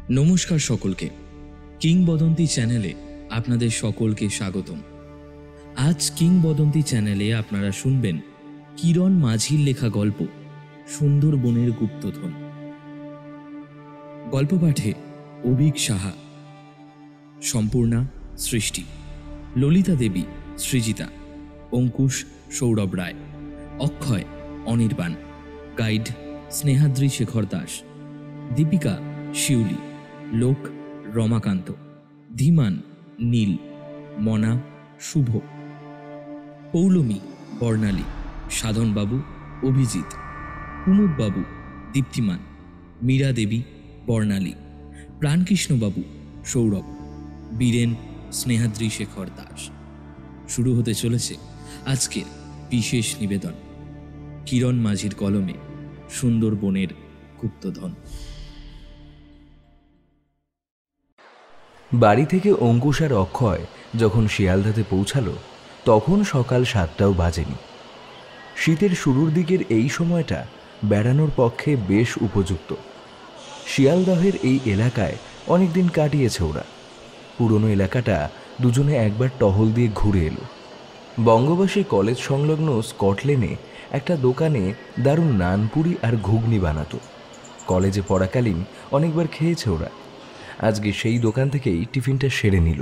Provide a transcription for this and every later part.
নমস্কার সকলকে। কিংবদন্তি চ্যানেলে আপনাদের সকলকে স্বাগতম। আজ কিংবদন্তি চ্যানেলে আপনারা শুনবেন কিরণ মাঝির লেখা গল্প সুন্দরবনের গুপ্তধন। গল্প পাঠে অভিক সাহা, সম্পূর্ণা সৃষ্টি, ললিতা দেবী সৃজিতা, অঙ্কুশ সৌরভ রায়, অক্ষয় অনির্বাণ, গাইড স্নেহাদ্রি শেখর দাস, দীপিকা শিউলি, লোক রমাকান্ত, ধীমান নীল, মনা শুভ, পৌলমী বর্ণালী, সাধনবাবু অভিজিৎ, কুমুদবাবু দীপ্তিমান, মীরা দেবী বর্ণালী, প্রাণকৃষ্ণবাবু সৌরভ, বীরেন স্নেহাদ্রি শেখর দাস। শুরু হতে চলেছে আজকের বিশেষ নিবেদন, কিরণ মাঝির কলমে সুন্দরবনের গুপ্তধন। বাড়ি থেকে অঙ্কুশ আর অক্ষয় যখন শিয়ালদাতে পৌঁছালো তখন সকাল 7টাও বাজেনি। শীতের শুরুর দিকের এই সময়টা বেড়ানোর পক্ষে বেশ উপযুক্ত। শিয়ালদহের এই এলাকায় অনেকদিন কাটিয়েছে ওরা। পুরনো এলাকাটা দুজনে একবার টহল দিয়ে ঘুরে এলো। বঙ্গবাসী কলেজ সংলগ্ন স্কটল্যান্ডে একটা দোকানে দারুণ নানপুরি আর ঘুগনি বানাতো। কলেজে পড়াকালীন অনেকবার খেয়েছে ওরা। আজকে সেই দোকান থেকেই টিফিনটা সেরে নিল।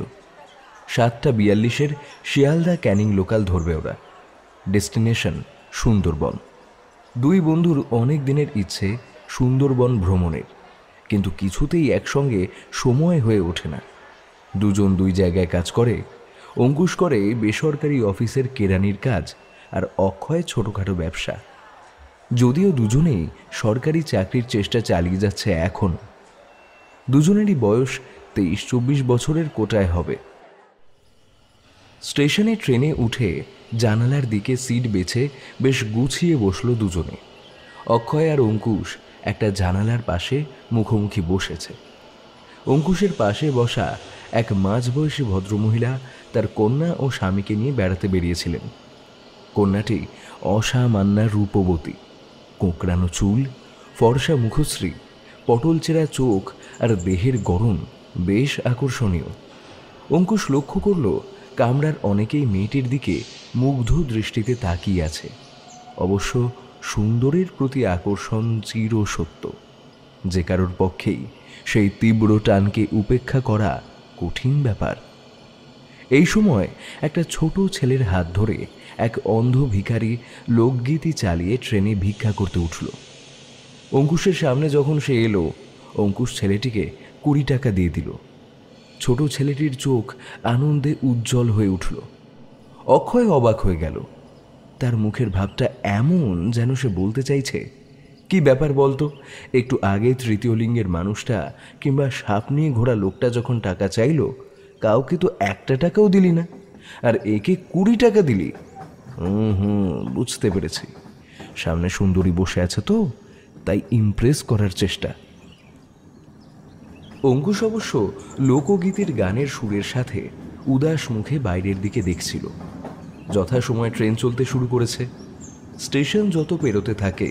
7:42 শিয়ালদা ক্যানিং লোকাল ধরবে ওরা। ডেস্টিনেশন সুন্দরবন। দুই বন্ধুর অনেক দিনের ইচ্ছে সুন্দরবন ভ্রমণের, কিন্তু কিছুতেই একসঙ্গে সময় হয়ে ওঠে না। দুজন দুই জায়গায় কাজ করে। অঙ্কুশ করে বেসরকারি অফিসের কেরানির কাজ, আর অক্ষয় ছোটোখাটো ব্যবসা। যদিও দুজনেই সরকারি চাকরির চেষ্টা চালিয়ে যাচ্ছে এখন। দুজনেরই বয়স 23-24 বছরের কোটায় হবে। স্টেশনে ট্রেনে উঠে জানালার দিকে সিট বেছে বেশ গুছিয়ে বসলো দুজনে। অক্ষয় আর অঙ্কুশ একটা জানালার পাশে মুখোমুখি বসেছে। অঙ্কুশের পাশে বসা এক মাঝবয়সী ভদ্রমহিলা তার কন্যা ও স্বামীকে নিয়ে বেড়াতে বেরিয়েছিলেন। কন্যাটি অসামান্যা রূপবতী, কোঁকড়ানো চুল, ফর্সা মুখশ্রী, পটল চেরা চোখ আর দেহের গড়ন বেশ আকর্ষণীয়। অঙ্কুশ লক্ষ্য করল কামরার অনেকেই মেয়েটির দিকে মুগ্ধ দৃষ্টিতে তাকিয়ে আছে। অবশ্য সুন্দরের প্রতি আকর্ষণ চিরসত্য, যে কারোর পক্ষেই সেই তীব্র টানকে উপেক্ষা করা কঠিন ব্যাপার। এই সময় একটা ছোট ছেলের হাত ধরে এক অন্ধ ভিখারি লোকগীতি চালিয়ে ট্রেনে ভিক্ষা করতে উঠল। অঙ্কুশের সামনে যখন সে এলো, অঙ্কুশ ছেলেটিকে 20 টাকা দিয়ে দিল। ছোট ছেলেটির চোখ আনন্দে উজ্জ্বল হয়ে উঠল। অক্ষয় অবাক হয়ে গেল। তার মুখের ভাবটা এমন যেন সে বলতে চাইছে, কি ব্যাপার বলতো, একটু আগে তৃতীয় লিঙ্গের মানুষটা কিংবা সাপ নিয়ে ঘোরা লোকটা যখন টাকা চাইল, কাউকে তো 1 টাকাও দিলি না, আর একে 20 টাকা দিলি। বুঝতে পেরেছি, সামনে সুন্দরী বসে আছে তো, তাই ইমপ্রেস করার চেষ্টা। অঙ্কুশ অবশ্য লোকগীতির গানের সুরের সাথে উদাস মুখে বাইরের দিকে দেখছিল। যথাসময়ে ট্রেন চলতে শুরু করেছে। স্টেশন যত পেরোতে থাকে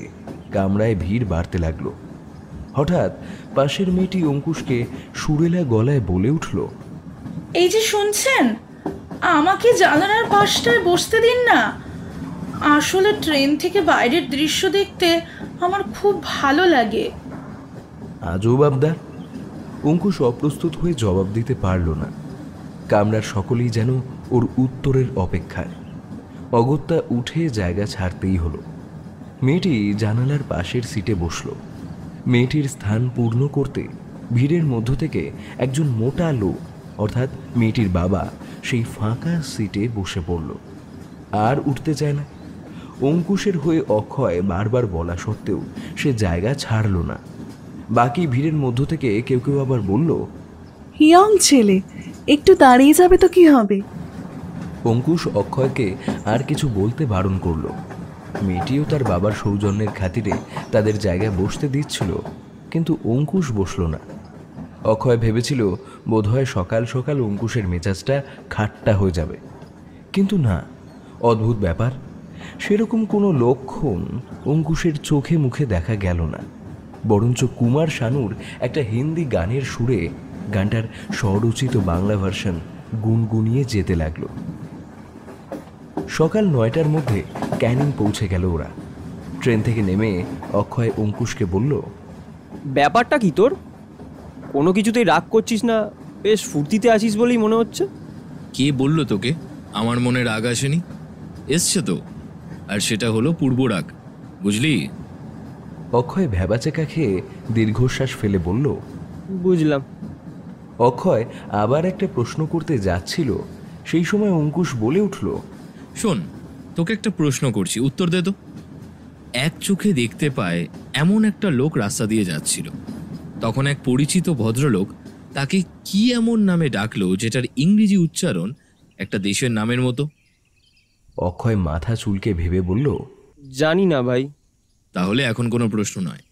কামরায় ভিড় বাড়তে লাগলো। হঠাৎ পাশের মেয়েটি অঙ্কুশকে সুরেলা গলায় বলে উঠল, এই যে শুনছেন, আমাকে জানালার পাশটায় বসতে দিন না। আসলে ট্রেন থেকে বাইরের দৃশ্য দেখতে আমার খুব ভালো লাগে। আজব আবদার। অঙ্কুশ অপ্রস্তুত হয়ে জবাব দিতে পারল না। কামরার সকলেই যেন ওর উত্তরের অপেক্ষায়। অগত্যা উঠে জায়গা ছাড়তেই হলো। মেয়েটি জানালার পাশের সিটে বসল। মেয়েটির স্থান পূর্ণ করতে ভিড়ের মধ্য থেকে একজন মোটা লোক, অর্থাৎ মেয়েটির বাবা, সেই ফাঁকা সিটে বসে পড়ল। আর উঠতে চায় না। অঙ্কুশের হয়ে অক্ষয় বারবার বলা সত্ত্বেও সে জায়গা ছাড়ল না। বাকি ভিড়ের মধ্য থেকে কেউ কেউ আবার বলল, ইয়ং ছেলে, একটু দাঁড়িয়ে যাবে তো কি হবে। অঙ্কুশ অক্ষয়কে আর কিছু বলতে বারণ করল। মেয়েটিও তার বাবার সৌজন্যের খাতিরে তাদের জায়গায় বসতে দিচ্ছিল, কিন্তু অঙ্কুশ বসল না। অক্ষয় ভেবেছিল বোধহয় সকাল সকাল অঙ্কুশের মেজাজটা খাট্টা হয়ে যাবে, কিন্তু না। অদ্ভুত ব্যাপার, সেরকম কোনো লক্ষণ অঙ্কুশের চোখে মুখে দেখা গেল না। বরঞ্চ কুমার শানুর একটা হিন্দি গানের সুরে গানটার স্বরচিত বাংলা ভার্সন গুনগুনিয়ে যেতে লাগলো। সকাল 9টার মধ্যে ক্যানিং পৌঁছে গেল ওরা। ট্রেন থেকে নেমে অক্ষয় অঙ্কুশকে বলল, ব্যাপারটা কি তোর? কোনো কিছুতেই রাগ করছিস না, বেশ ফুর্তিতে আছিস বলেই মনে হচ্ছে। কে বলল তোকে আমার মনে রাগ আসেনি? এসছে তো, আর সেটা হলো পূর্ব রাগ, বুঝলি? অক্ষয় ভ্যাবাচেকা খেয়ে দীর্ঘশ্বাস ফেলে বলল, বুঝলাম। অক্ষয় আবার একটা প্রশ্ন করতে যাচ্ছিল, সেই সময় অঙ্কুশ বলে উঠল, শোন, তোকে একটা প্রশ্ন করছি, উত্তর দে তো। এক চোখে দেখতে পায় এমন একটা লোক রাস্তা দিয়ে যাচ্ছিল, তখন এক পরিচিত ভদ্রলোক তাকে কি এমন নামে ডাকলো যেটার ইংরেজি উচ্চারণ একটা দেশের নামের মতো? অক্ষয় মাথা চুলকে ভেবে বলল, জানি না ভাই। তাহলে এখন কোনো প্রশ্ন নয়,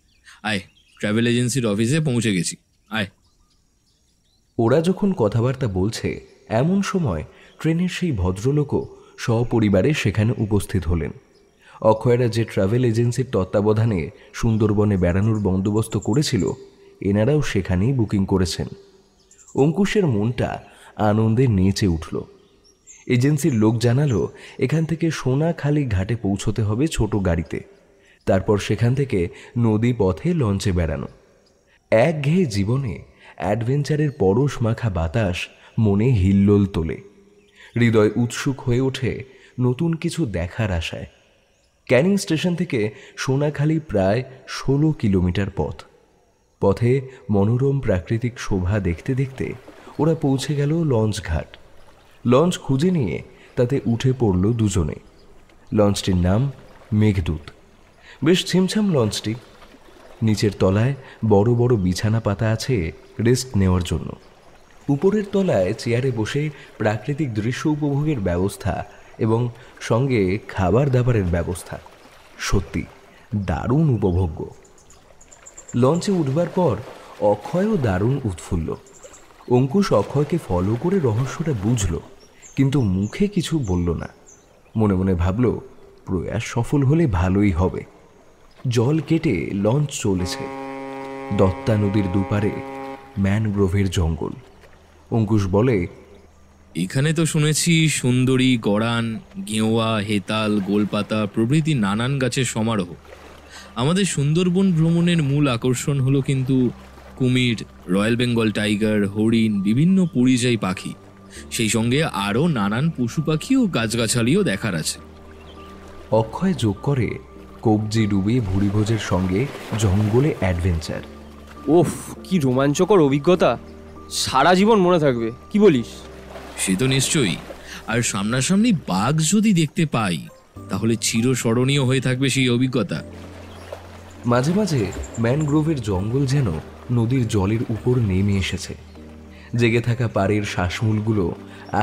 আয়, ট্রাভেল এজেন্সির অফিসে পৌঁছে গেছি, আয়। ওরা যখন কথাবার্তা বলছে এমন সময় ট্রেনের সেই ভদ্রলোকও সপরিবারে সেখানে উপস্থিত হলেন। অক্ষয়রা যে ট্রাভেল এজেন্সির তত্ত্বাবধানে সুন্দরবনে বেড়ানোর বন্দোবস্ত করেছিল, এনারাও সেখানেই বুকিং করেছেন। অঙ্কুশের মনটা আনন্দে নেচে উঠল। এজেন্সির লোক জানালো এখান থেকে সোনাখালি ঘাটে পৌঁছতে হবে ছোট গাড়িতে, তারপর সেখান থেকে নদী পথে লঞ্চে বেড়ানো। একঘেয়ে জীবনে অ্যাডভেঞ্চারের পরশ মাখা বাতাস মনে হিল্লোল তোলে, হৃদয় উৎসুক হয়ে ওঠে নতুন কিছু দেখার আশায়। ক্যানিং স্টেশন থেকে সোনাখালি প্রায় 16 কিলোমিটার পথ। পথে মনোরম প্রাকৃতিক শোভা দেখতে দেখতে ওরা পৌঁছে গেল লঞ্চ ঘাট। লঞ্চ খুঁজে নিয়ে তাতে উঠে পড়ল দুজনে। লঞ্চটির নাম মেঘদূত। বেশ ছিমছাম লঞ্চটি। নিচের তলায় বড় বড় বিছানা পাতা আছে রেস্ট নেওয়ার জন্য। উপরের তলায় চেয়ারে বসে প্রাকৃতিক দৃশ্য উপভোগের ব্যবস্থা এবং সঙ্গে খাবার দাবারের ব্যবস্থা। সত্যি দারুণ উপভোগ্য। লঞ্চে উঠবার পর অক্ষয়ও দারুণ উৎফুল্ল। অঙ্কুশ অক্ষয়কে ফলো করে রহস্যটা বুঝল, কিন্তু মুখে কিছু বলল না। মনে মনে ভাবল, প্রয়াস সফল হলে ভালোই হবে। জল কেটে লঞ্চ চলেছে। দত্তা নদীর দুপারে ম্যানগ্রোভের জঙ্গল। অঙ্কুশ বলে, এখানে তো শুনেছি সুন্দরী, গড়ান, গেওয়া, হেতাল, গোলপাতা প্রভৃতি নানান গাছের সমারোহ। আমাদের সুন্দরবন ভ্রমণের মূল আকর্ষণ হলো কিন্তু কুমির, রয়্যাল বেঙ্গল টাইগার, হরিণ, বিভিন্ন পরিযায়ী পাখি, সেই সঙ্গে আরও নানান পশু পাখি ও গাছগাছালিও দেখার আছে। অক্ষয় যোগ করে, কবজি ডুবে ভুরিভোজের সঙ্গে জঙ্গলে অ্যাডভেঞ্চার। ওফ, কি রোমাঞ্চকর অভিজ্ঞতা! সারা জীবন মনে থাকবে, কি বলিস? সে তো নিশ্চয়ই। আর সামনাসামনি বাঘ যদি দেখতে পাই, তাহলে চিরস্মরণীয় হয়ে থাকবে সেই অভিজ্ঞতা। মাঝে মাঝে ম্যানগ্রোভের জঙ্গল যেন নদীর জলের উপর নেমে এসেছে। জেগে থাকা পাড়ের শ্বাসমূলগুলো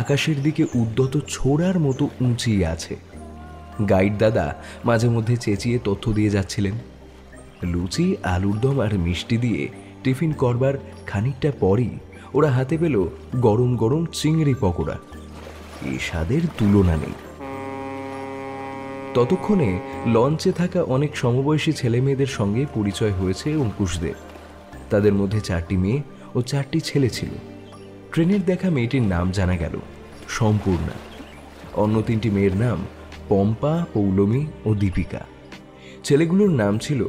আকাশের দিকে উদ্যত ছোড়ার মতো উঁচিয়ে আছে। গাইড দাদা মাঝে মধ্যে চেঁচিয়ে তথ্য দিয়ে যাচ্ছিলেন। লুচি, আলুর দম আর মিষ্টি দিয়ে টিফিন করবার খানিকটা পরই ওরা হাতে পেল গরম গরম চিংড়ি পকোড়া। এ স্বাদের তুলনা নেই। ততক্ষণে লঞ্চে থাকা অনেক সমবয়সী ছেলেমেয়েদের সঙ্গে পরিচয় হয়েছে অঙ্কুশদের। তাদের মধ্যে 4টি মেয়ে ও 4টি ছেলে ছিল। ট্রেনের দেখা মেয়েটির নাম জানা গেল, সম্পূর্ণা। অন্য 3টি মেয়ের নাম পম্পা, পৌলমী ও দীপিকা। ছেলেগুলোর নাম ছিল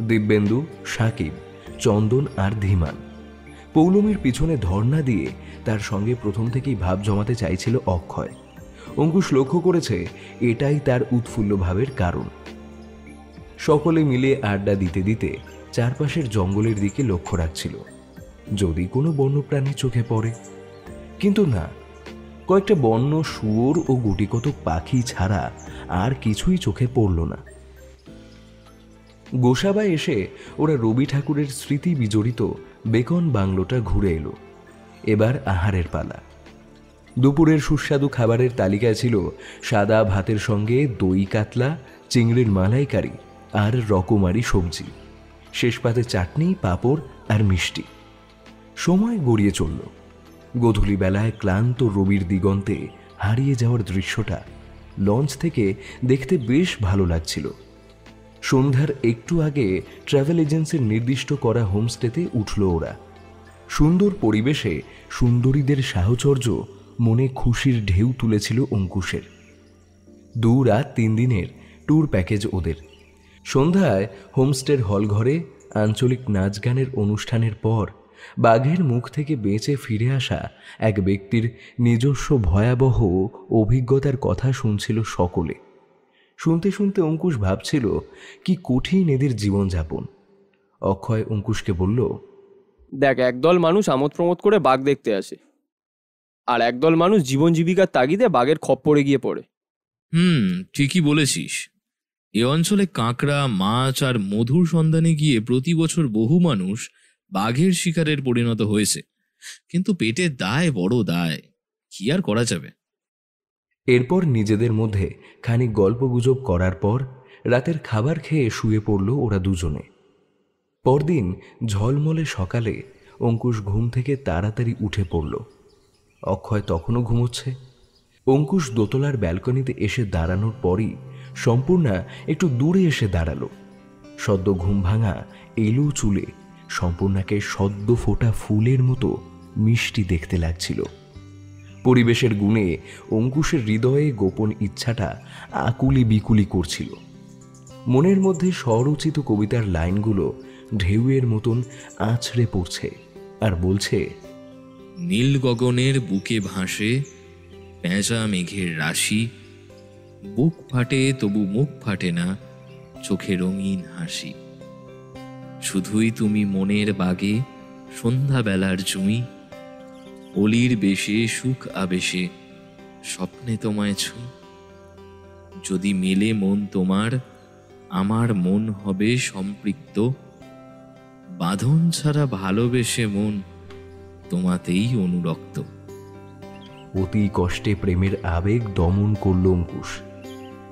দিব্যেন্দু, সাকিব, চন্দন আর ধীমান। পৌলমীর পিছনে ধর্ণা দিয়ে তার সঙ্গে প্রথম থেকেই ভাব জমাতে চাইছিল অক্ষয়। অঙ্কুশ লক্ষ্য করেছে এটাই তার উৎফুল্ল ভাবের কারণ। সকলে মিলে আড্ডা দিতে দিতে চারপাশের জঙ্গলের দিকে লক্ষ্য রাখছিল, যদি কোনো বন্যপ্রাণী চোখে পড়ে। কিন্তু না, কয়েকটা বন্য শুয়োর ও গুটিকতক পাখি ছাড়া আর কিছুই চোখে পড়ল না। গোসাবায় এসে ওরা রবি ঠাকুরের স্মৃতি বিজড়িত বেকন বাংলোটা ঘুরে এলো। এবার আহারের পালা। দুপুরের সুস্বাদু খাবারের তালিকায় ছিল সাদা ভাতের সঙ্গে দই কাতলা, চিংড়ির মালাইকারি আর রকমারি সবজি। শেষ পাতে চাটনি, পাঁপড় আর মিষ্টি। সময় গড়িয়ে চলল। গোধূলি বেলায় ক্লান্ত রবির দিগন্তে হারিয়ে যাওয়ার দৃশ্যটা লঞ্চ থেকে দেখতে বেশ ভালো লাগছিল। সন্ধ্যার একটু আগে ট্রাভেল এজেন্সির নির্দিষ্ট করা হোমস্টেতে উঠল ওরা। সুন্দর পরিবেশে সুন্দরীদের সাহচর্য মনে খুশির ঢেউ তুলেছিল অঙ্কুশের। 2 রাত 3 দিনের ট্যুর প্যাকেজ ওদের। সন্ধ্যায় হোমস্টের হলঘরে আঞ্চলিক নাচ গানের অনুষ্ঠানের পর বাঘের মুখ থেকে বেঁচে ফিরে আসা এক ব্যক্তির নিজস্ব ভয়াবহ অভিজ্ঞতার কথা শুনছিল সকলে। শুনতে শুনতে অঙ্কুশ ভাবছিল কি কঠিন এদের জীবনযাপন। অক্ষয় অঙ্কুশকে বলল, দেখ, একদল মানুষ আমোদ প্রমোদ করে বাঘ দেখতে আসে, আর একদল মানুষ জীবন জীবিকার তাগিদে বাঘের খপ্পরে গিয়ে পড়ে। ঠিকই বলেছিস। এ অঞ্চলে কাঁকড়া, মাছ আর মধুর সন্ধানে গিয়ে প্রতি বছর বহু মানুষ বাঘের শিকারের পরিণত হয়েছে, কিন্তু পেটের দায় বড় দায়, কি আর করা যাবে। এরপর নিজেদের মধ্যে খানিক গল্পগুজব করার পর রাতের খাবার খেয়ে শুয়ে পড়ল ওরা দুজনে। পরদিন ঝলমলে সকালে অঙ্কুশ ঘুম থেকে তাড়াতাড়ি উঠে পড়ল। অক্ষয় তখনও ঘুমোচ্ছে। অঙ্কুশ দোতলার ব্যালকনিতে এসে দাঁড়ানোর পরই সম্পূর্ণা একটু দূরে এসে দাঁড়ালো। সদ্য ঘুম ভাঙা এলো চুলে সম্পূর্ণাকে সদ্য ফোটা ফুলের মতো মিষ্টি দেখতে লাগছিল। পরিবেশের গুণে অঙ্কুশের হৃদয়ে গোপন ইচ্ছাটা আকুলি বিকুলি করছিল। মনের মধ্যে স্বরচিত কবিতার লাইনগুলো ঢেউয়ের মতন আছড়ে পড়ছে আর বলছে, নীল গগনের বুকে ভাসে পেঁচা মেঘের রাশি, বুক ফাটে তবু মুখ ফাটে না, চোখে রঙিন হাসি। শুধুই তুমি মনের বাগে সন্ধ্যাবেলার জুঁই, অলির বেশে সুখ আবেশে স্বপ্নে তোমায় ছুঁই। যদি মেলে মন তোমার, আমার মন হবে সম্পৃক্ত, বাঁধন ছাড়া ভালোবেসে মন তোমাতেই অনুরক্ত। অতি কষ্টে প্রেমের আবেগ দমন করল অঙ্কুশ।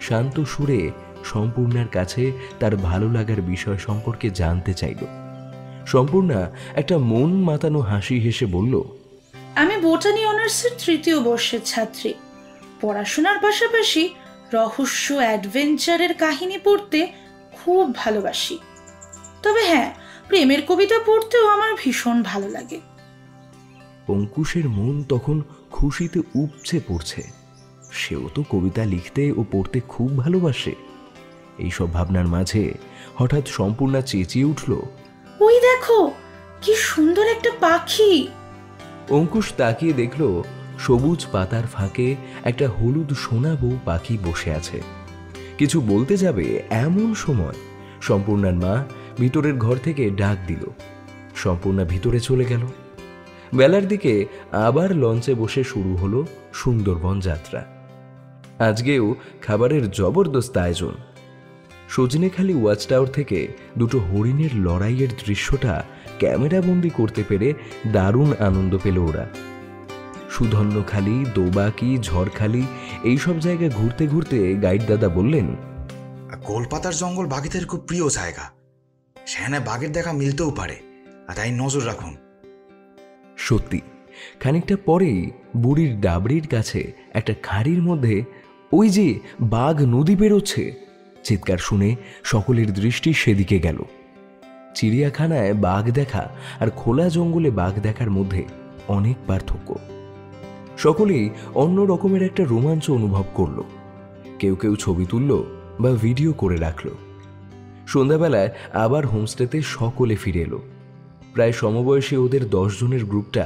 শান্ত সুরে সম্পূর্ণার কাছে তার ভালো লাগার বিষয় সম্পর্কে জানতে চাইল। সম্পূর্ণা একটা মন মাতানো হাসি হেসে বলল, আমি বোটানি অনার্সের 3য় বর্ষের ছাত্রী। পড়াশোনার পাশাপাশি রহস্য অ্যাডভেঞ্চারের কাহিনী পড়তে খুব ভালোবাসি। তবে হ্যাঁ, প্রেমের কবিতা পড়তেও আমার ভীষণ ভালো লাগে। অঙ্কুশের মন তখন খুশিতে উপচে পড়ছে। সেও তো কবিতা লিখতে ও পড়তে খুব ভালোবাসে। এইসব ভাবনার মাঝে হঠাৎ সম্পূর্ণা চেঁচিয়ে উঠল, ওই দেখো, কি সুন্দর একটা পাখি। অঙ্কুশ তাকিয়ে দেখল সবুজ পাতার ফাঁকে একটা হলুদ সোনা বউ পাখি বসে আছে। কিছু বলতে যাবে এমন সময় সম্পূর্ণার মা ভিতরের ঘর থেকে ডাক দিল। সম্পূর্ণা ভিতরে চলে গেল। বেলার দিকে আবার লঞ্চে বসে শুরু হলো সুন্দরবন যাত্রা। আজকেও খাবারের জবরদস্ত আয়োজন। সজনেখালি ওয়াচ টাওয়ার থেকে 2টো হরিণের লড়াইয়ের দৃশ্যটা ক্যামেরাবন্দি করতে পেরে দারুণ আনন্দ পেল ওরা। সুধন্যখালি, দোবাকি, ঝড়খালি এইসব জায়গায় ঘুরতে ঘুরতে গাইড দাদা বললেন, গোলপাতার জঙ্গল বাঘেদের খুব প্রিয় জায়গা। সেখানে বাঘের দেখা মিলতেও পারে, আর তাই নজর রাখুন। সত্যি খানিকটা পরেই বুড়ির ডাবরির কাছে একটা খাড়ির মধ্যে ওই যে বাঘ নদী বেরোচ্ছে। চিৎকার শুনে সকলের দৃষ্টি সেদিকে গেল। চিড়িয়াখানায় বাঘ দেখা আর খোলা জঙ্গলে বাঘ দেখার মধ্যে অনেক পার্থক্য। সকলেই অন্য রকমের একটা রোমাঞ্চ অনুভব করল। কেউ কেউ ছবি তুলল বা ভিডিও করে রাখল। সন্ধ্যাবেলায় আবার হোমস্টেতে সকলে ফিরে এলো। প্রায় সমবয়সী ওদের 10 জনের গ্রুপটা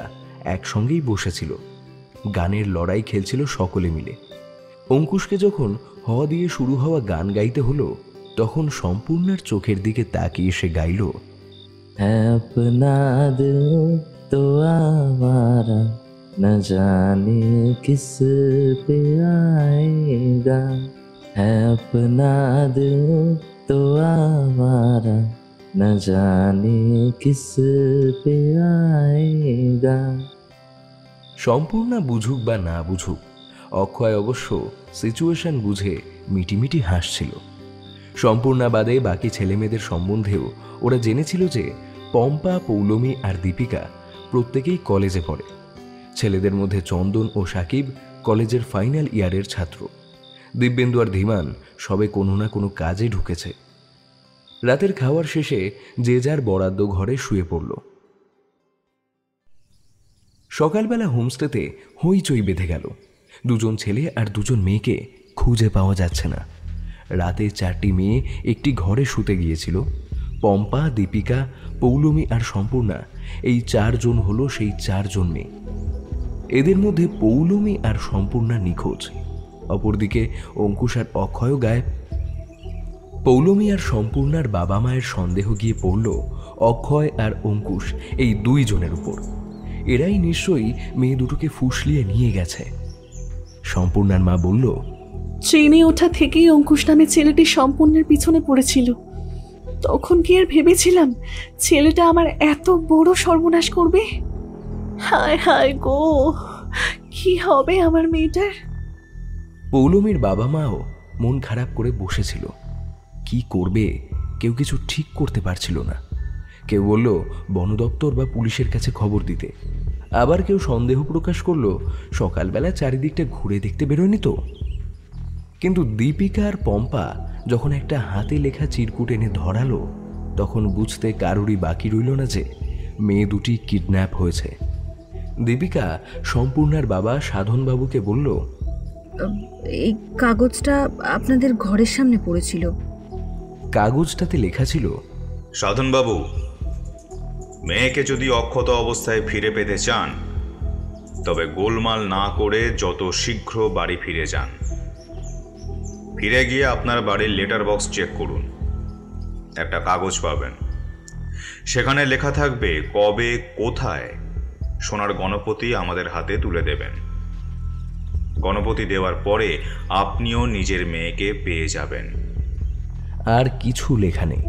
একসঙ্গেই বসেছিল। গানের লড়াই খেলছিল সকলে মিলে। অঙ্কুশকে যখন হ দিয়ে শুরু হওয়া গান গাইতে হলো, তখন সম্পূর্ণার চোখের দিকে তাকিয়ে সে গাইল, अपना दिल तो आवारा न जाने किस पे आएगा, है अपना दिल तो आवारा न जाने किस पे आएगा। সম্পূর্ণা বুঝুক বা না বুঝুক, অক্ষয় অবশ্য সিচুয়েশন বুঝে মিটিমিটি হাসছিল। সম্পূর্ণা বাদে বাকি ছেলেমেয়েদের সম্বন্ধেও ওরা জেনেছিল যে পম্পা, পৌলমী আর দীপিকা প্রত্যেকেই কলেজে পড়ে। ছেলেদের মধ্যে চন্দন ও সাকিব কলেজের ফাইনাল ইয়ারের ছাত্র। দিব্যেন্দু আর ধীমান সবে কোনো না কোনো কাজে ঢুকেছে। রাতের খাওয়ার শেষে যে যার বরাদ্দ ঘরে শুয়ে পড়ল। সকালবেলা হোমস্টেতে হইচই বেঁধে গেল। দুজন ছেলে আর দুজন মেয়েকে খুঁজে পাওয়া যাচ্ছে না। রাতে 4টি মেয়ে একটি ঘরে শুতে গিয়েছিল। পম্পা, দীপিকা, পৌলমী আর সম্পূর্ণা, এই 4 জন হলো সেই 4 জন মেয়ে। এদের মধ্যে পৌলমী আর সম্পূর্ণা নিখোঁজ। অপরদিকে অঙ্কুশ আর অক্ষয়ও গায়েব। পৌলমী আর সম্পূর্ণার বাবা মায়ের সন্দেহ গিয়ে পড়ল অক্ষয় আর অঙ্কুশ এই 2 জনের উপর। এরাই নিশ্চয়ই মেয়ে দুটোকে ফুসলিয়ে নিয়ে গেছে। সম্পূর্ণার মা বলল, ট্রেনে ওঠা থেকেই অঙ্কুশ নামে ছেলেটি সম্পূর্ণের পিছনে পড়েছিল। তখন কি আর ভেবেছিলাম ছেলেটা আমার এত বড় সর্বনাশ করবে? হায় হায় গো, কি হবে আমার মেয়েটার? পৌলমীর বাবা মাও মন খারাপ করে বসেছিল। কি করবে কেউ কিছু ঠিক করতে পারছিল না। কেউ বলল বন দপ্তর বা পুলিশের কাছে খবর দিতে, আবার কেউ সন্দেহ প্রকাশ করলো সকালবেলা চারিদিকটা ঘুরে দেখতে বেরোয়নি তো। কিন্তু দীপিকা আর পম্পা যখন একটা হাতে লেখা চিরকুট এনে ধরালো, তখন বুঝতে কারোরই বাকি রইল না যে মেয়ে দুটি কিডন্যাপ হয়েছে। দীপিকা সম্পূর্ণার বাবা সাধনবাবুকে বলল, এই কাগজটা আপনাদের ঘরের সামনে পড়েছিল। কাগজটাতে লেখা ছিল, সাধনবাবু, মেয়েকে যদি অক্ষত অবস্থায় ফিরে পেতে চান তবে গোলমাল না করে যত শীঘ্র বাড়ি ফিরে যান। ফিরে গিয়ে আপনার বাড়ির লেটার বক্স চেক করুন, একটা কাগজ পাবেন। সেখানে লেখা থাকবে কবে কোথায় সোনার গণপতি আমাদের হাতে তুলে দেবেন। গণপতি দেওয়ার পরে আপনিও নিজের মেয়েকে পেয়ে যাবেন। আর কিছু লেখা নেই।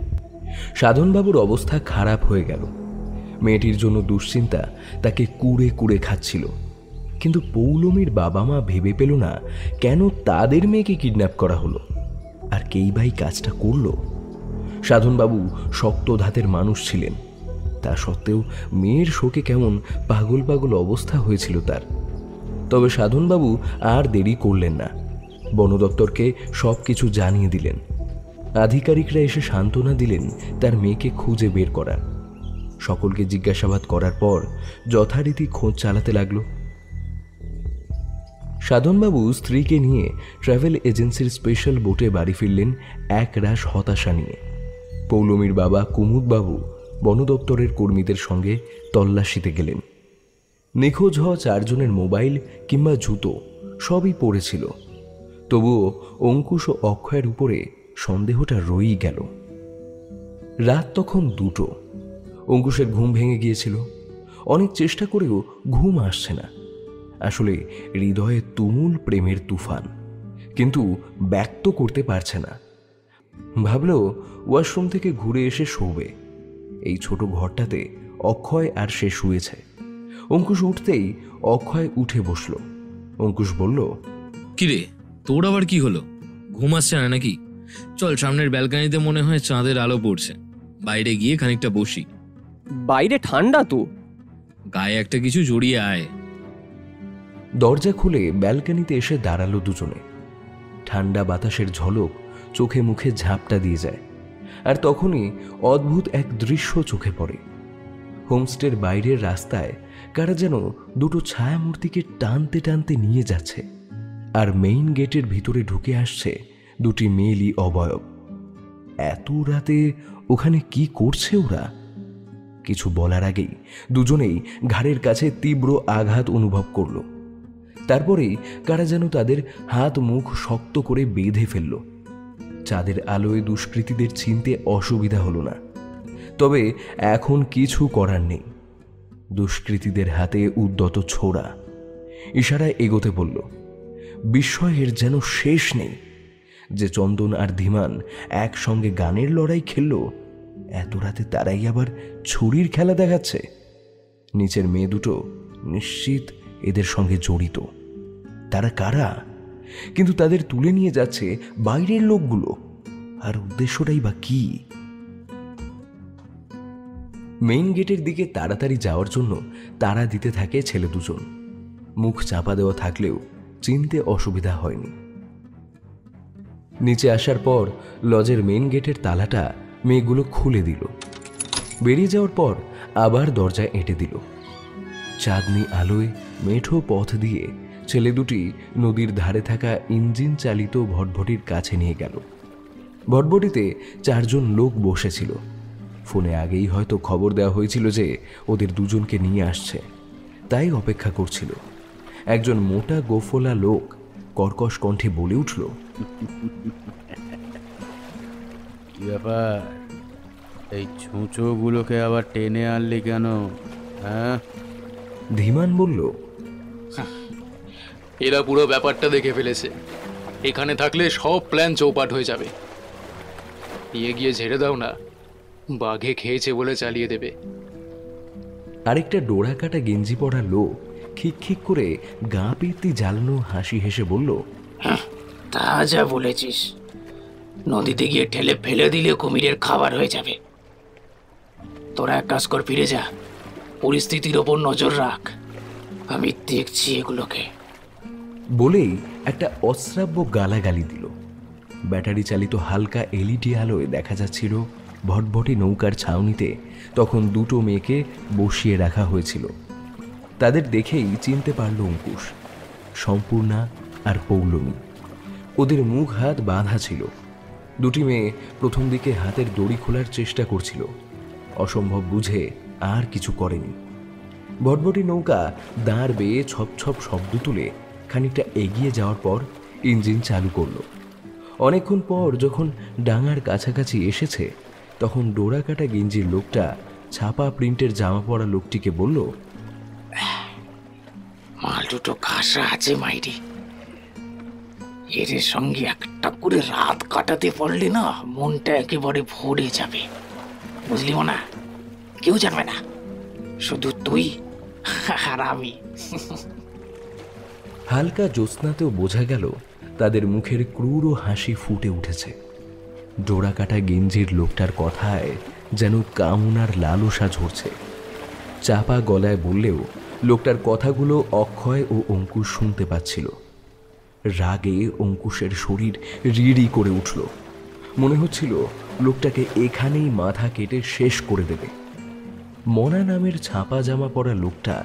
সাধনবাবুর অবস্থা খারাপ হয়ে গেল। মেয়েটির জন্য দুশ্চিন্তা তাকে কুড়ে কুড়ে খাচ্ছিল। কিন্তু পৌলমীর বাবা মা ভেবে পেল না কেন তাদের মেয়েকে কিডন্যাপ করা হলো, আর কেই ভাই কাজটা করলো। সাধনবাবু শক্ত ধাতের মানুষ ছিলেন, তা সত্ত্বেও মেয়ের শোকে কেমন পাগল পাগল অবস্থা হয়েছিল তার। তবে সাধনবাবু আর দেরি করলেন না, বন দপ্তরকে সব কিছু জানিয়ে দিলেন। আধিকারিকরা এসে সান্ত্বনা দিলেন তার মেয়েকে খুঁজে বের করার। সকলকে জিজ্ঞাসাবাদ করার পর যথারীতি খোঁজ চালাতে লাগলো। সাধনবাবু স্ত্রীকে নিয়ে ট্রাভেল এজেন্সির স্পেশাল বোটে বাড়ি ফিরলেন এক রাশ হতাশা নিয়ে। পৌলমীর বাবা কুমুদবাবু বন দপ্তরের কর্মীদের সঙ্গে তল্লাশিতে গেলেন। নিখোঁজ হওয়া 4 জনের মোবাইল কিংবা জুতো সবই পড়েছিল। তবুও অঙ্কুশ ও অক্ষয়ের উপরে সন্দেহটা রয়েই গেল। রাত তখন 2টো। অঙ্কুশের ঘুম ভেঙে গিয়েছিল। অনেক চেষ্টা করেও ঘুম আসছে না। আসলে হৃদয়ে তুমুল প্রেমের তুফান, কিন্তু ব্যক্ত করতে পারছে না। ভাবল ওয়াশরুম থেকে ঘুরে এসে শোবে। এই ছোট ঘরটাতে অক্ষয় আর সে শুয়েছে। অঙ্কুশ উঠতেই অক্ষয় উঠে বসল। অঙ্কুশ বলল, কিরে, তোর আবার কি হলো? ঘুম আসছে না নাকি? চল, সামনের ব্যালকানিতে মনে হয় চাঁদের আলো পড়ছে, বাইরে গিয়ে খানিকটা বসি। বাইরে ঠান্ডা তো। গায়ে একটা কিছু জড়িয়ে আয়। দরজা খুলে ব্যালকানিতে এসে দাঁড়ালো দুজনে। ঠান্ডা বাতাসের ঝলক চোখে মুখে ঝাপটা দিয়ে যায়। আর তখনই অদ্ভুত এক দৃশ্য চোখে পড়ে। হোমস্টের বাইরের রাস্তায় কারা যেন 2টো ছায়ামূর্তিকে টানতে টানতে নিয়ে যাচ্ছে, আর মেইন গেটের ভিতরে ঢুকে আসছে 2টি মেয়েলি অবয়ব। এত রাতে ওখানে কি করছে ওরা? কিছু বলার আগেই দুজনেই ঘাড়ের কাছে তীব্র আঘাত অনুভব করল। তারপরেই কারা যেন তাদের হাত মুখ শক্ত করে বেঁধে ফেলল। চাঁদের আলোয় দুষ্কৃতীদের চিনতে অসুবিধা হলো না। তবে এখন কিছু করার নেই। দুষ্কৃতীদের হাতে উদ্যত ছোড়া। ইশারায় এগোতে বলল। বিস্ময়ের যেন শেষ নেই যে চন্দন আর ধীমান একসঙ্গে গানের লড়াই খেলল, এত রাতে তারাই আবার ছুরির খেলা দেখাচ্ছে। নিচের মেয়ে দুটো নিশ্চিত এদের সঙ্গে জড়িত। তারা কারা? কিন্তু তাদের তুলে নিয়ে যাচ্ছে বাইরের লোকগুলো, আর উদ্দেশ্যটাই বা কি? মেইন গেটের দিকে তাড়াতাড়ি যাওয়ার জন্য তাড়া দিতে থাকে ছেলে দুজন। মুখ চাপা দেওয়া থাকলেও চিনতে অসুবিধা হয়নি। নিচে আসার পর লজের মেইন গেটের তালাটা মেয়েগুলো খুলে দিল। বেরিয়ে যাওয়ার পর আবার দরজায় এঁটে দিল। চাঁদনি আলোয় মেঠো পথ দিয়ে ছেলে দুটি নদীর ধারে থাকা ইঞ্জিন চালিত ভটভটির কাছে নিয়ে গেল। ভটভটিতে 4 জন লোক বসেছিল। ফোনে আগেই হয়তো খবর দেওয়া হয়েছিল যে ওদের দুজনকে নিয়ে আসছে, তাই অপেক্ষা করছিল। একজন মোটা গোফলা লোক কর্কশ কণ্ঠে বলে উঠল, কি ব্যাপার, এই ছুঁচোগুলোকে আবার টেনে আনলি কেন? হ্যাঁ? ধীমান বলল, এরা পুরো ব্যাপারটা দেখে ফেলেছে। এখানে থাকলে সব প্ল্যান চৌপাট হয়ে যাবে। নিয়ে গিয়ে ঝেড়ে দাও না, বাঘে খেয়েছে বলে চালিয়ে দেবে। আরেকটা ডোরা কাটা গেঞ্জি পরা লোক খিক খিক করে গা পিত্তি জ্বালানো হাসি হেসে বলল, তা যা বলেছিস, নদীতে গিয়ে ঠেলে ফেলে দিলে কুমিরের খাবার হয়ে যাবে। তোরা এক কাজ কর, ফিরে যা, পরিস্থিতির ওপর নজর রাখ, আমি দেখছি এগুলোকে। বলেই একটা অশ্রাব্য গালাগালি দিল। ব্যাটারি চালিত হালকা এলইডি আলোয় দেখা যাচ্ছিল ভটভটি নৌকার ছাউনিতে তখন 2টো মেয়েকে বসিয়ে রাখা হয়েছিল। তাদের দেখেই চিনতে পারল অঙ্কুশ, সম্পূর্ণা আর পৌলমী। ওদের মুখ হাত বাঁধা ছিল। 2টি মেয়ে প্রথম দিকে হাতের দড়ি খোলার চেষ্টা করছিল, অসম্ভব বুঝে আর কিছু করেনি। ভটভটি নৌকা দাঁড় বেয়ে ছপ ছপ শব্দ তুলে খানিকটা এগিয়ে যাওয়ার পর ইঞ্জিন চালু করলো। অনেকক্ষণ পর যখন ডাঙার কাছাকাছি এসেছে তখন ডোরা কাটা গেঞ্জির লোকটা ছাপা প্রিন্টের জামা পরা লোকটিকে বলল, মাল দুটো খাসা আছে মাইরি, এর সঙ্গে একটা করে রাত কাটাতে পারলে না মনটা একেবারে ভরে যাবে, বুঝলি না? কেউ জানবে না, শুধু তুই আর আমি। হালকা জ্যোৎস্নাতেও বোঝা গেল তাদের মুখের ক্রূর হাসি ফুটে উঠেছে। ডোরা কাটা গেঞ্জির লোকটার কথায় যেন কামনার লালসা ঝরছে। চাপা গলায় বললেও লোকটার কথাগুলো অক্ষয় ও অঙ্কুশ শুনতে পাচ্ছিল। রাগে অঙ্কুশের শরীর রিড়ি করে উঠল। মনে হচ্ছিল লোকটাকে এখানেই মাথা কেটে শেষ করে দেবে। মনা নামের ছাপা জামা পরা লোকটা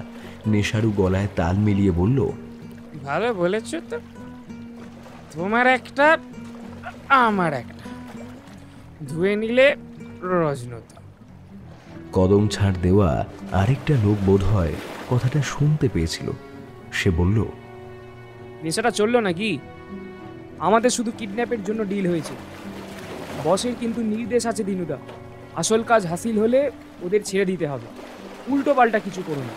নেশারু গলায় তাল মিলিয়ে বলল, ভালো বলেছ তো, তোমার একটা আমার একটা, ধুয়ে নিলে রজনতা। কদম ছাড় দেওয়া আরেকটা লোক বোধ হয় কথাটা শুনতে পেয়েছিল। সে বলল, নেশাটা চললো নাকি? আমাদের শুধু কিডন্যাপের জন্য ডিল হয়েছে, বসের কিন্তু নির্দেশ আছে দিনুদা, আসল কাজ হাসিল হলে ওদের ছেড়ে দিতে হবে, উল্টো পাল্টা কিছু করো না।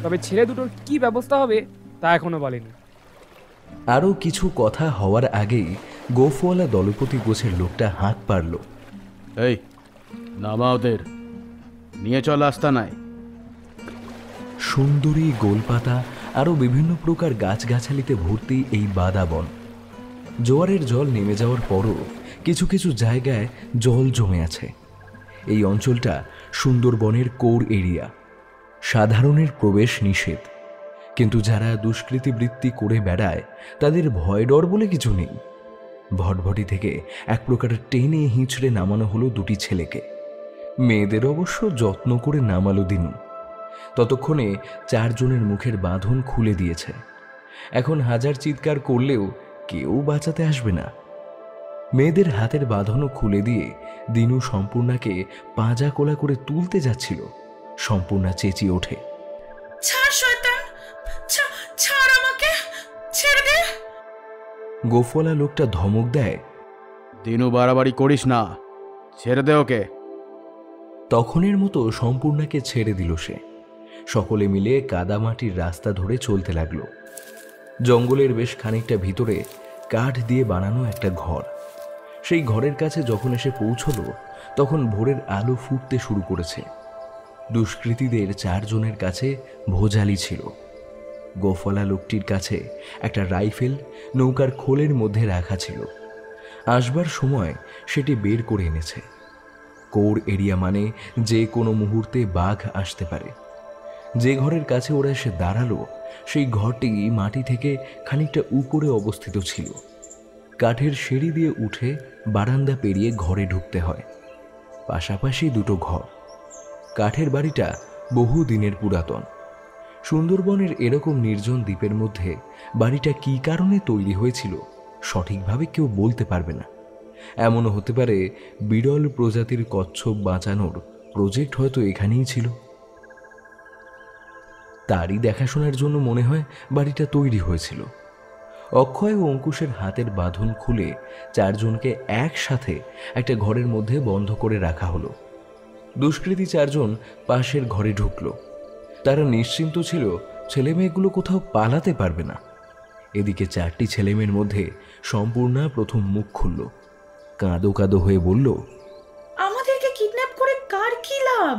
তবে ছেলে দুটোর কি ব্যবস্থা হবে তা এখনো বলেনি। আরও কিছু কথা হওয়ার আগেই গোফওয়ালা দলপতি গোছের লোকটা হাঁক পারল, এই নামা ওদের, নিয়ে চল আস্তানায়। সুন্দরী, গোলপাতা আরও বিভিন্ন প্রকার গাছগাছালিতে ভর্তি এই বাদাবন। জোয়ারের জল নেমে যাওয়ার পরও কিছু কিছু জায়গায় জল জমে আছে। এই অঞ্চলটা সুন্দরবনের কোর এরিয়া, সাধারণের প্রবেশ নিষেধ। কিন্তু যারা দুষ্কৃতিবৃত্তি করে বেড়ায় তাদের ভয় ডর বলে কিছু নেই। ভটভটি থেকে এক প্রকার টেনে হিঁচড়ে নামানো হলো 2টি ছেলেকে। মেয়েদের অবশ্য যত্ন করে নামালো দিনু। ততক্ষণে 4 জনের মুখের বাঁধন খুলে দিয়েছে। এখন হাজার চিৎকার করলেও কেউ বাঁচাতে আসবে না। মেয়েদের হাতের বাঁধনও খুলে দিয়ে দিনু সম্পূর্ণাকে পাঁজা কোলা করে তুলতে যাচ্ছিল। সম্পূর্ণা চেঁচিয়ে ওঠে, ছাড় শয়তান, ছাড় আমাকে, ছেড়ে দে। গোফওয়ালা লোকটা ধমক দেয়, দিনু বাড়াবাড়ি করিস না, ছেড়ে দে ওকে। তখনের মতো সম্পূর্ণাকে ছেড়ে দিল সে। সকলে মিলে কাদামাটির রাস্তা ধরে চলতে লাগলো। জঙ্গলের বেশ খানিকটা ভিতরে কাঠ দিয়ে বানানো একটা ঘর। সেই ঘরের কাছে যখন এসে পৌঁছলো তখন ভোরের আলো ফুটতে শুরু করেছে। দুষ্কৃতীদের 4 জনের কাছে ভোজালি ছিল। গোফওয়ালা লোকটির কাছে একটা রাইফেল নৌকার খোলের মধ্যে রাখা ছিল। আসবার সময় সেটি বের করে এনেছে। কোর এরিয়া মানে যে কোনো মুহূর্তে বাঘ আসতে পারে। যে ঘরের কাছে ওরা এসে দাঁড়ালো সেই ঘরটি মাটি থেকে খানিকটা উপরে অবস্থিত ছিল। কাঠের সিঁড়ি দিয়ে উঠে বারান্দা পেরিয়ে ঘরে ঢুকতে হয়। পাশাপাশি দুটো ঘর। কাঠের বাড়িটা বহু দিনের পুরাতন। সুন্দরবনের এরকম নির্জন দ্বীপের মধ্যে বাড়িটা কী কারণে তৈরি হয়েছিল সঠিকভাবে কেউ বলতে পারবে না। এমনও হতে পারে বিরল প্রজাতির কচ্ছপ বাঁচানোর প্রজেক্ট হয়তো এখানেই ছিল। তারই দেখাশোনার জন্য মনে হয় বাড়িটা তৈরি হয়েছিল। অক্ষয় ও অঙ্কুশের হাতের বাঁধন খুলে চারজনকে একসাথে একটা ঘরের মধ্যে বন্ধ করে রাখা হলো। দুষ্কৃতী চারজন পাশের ঘরে ঢুকলো। তারা নিশ্চিন্ত ছিল ছেলেমেয়েগুলো কোথাও পালাতে পারবে না। এদিকে চারটি ছেলেমেয়ের মধ্যে সম্পূর্ণা প্রথম মুখ খুলল। কাঁদো কাঁদো হয়ে বলল, আমাদেরকে কিডন্যাপ করে কার কি লাভ?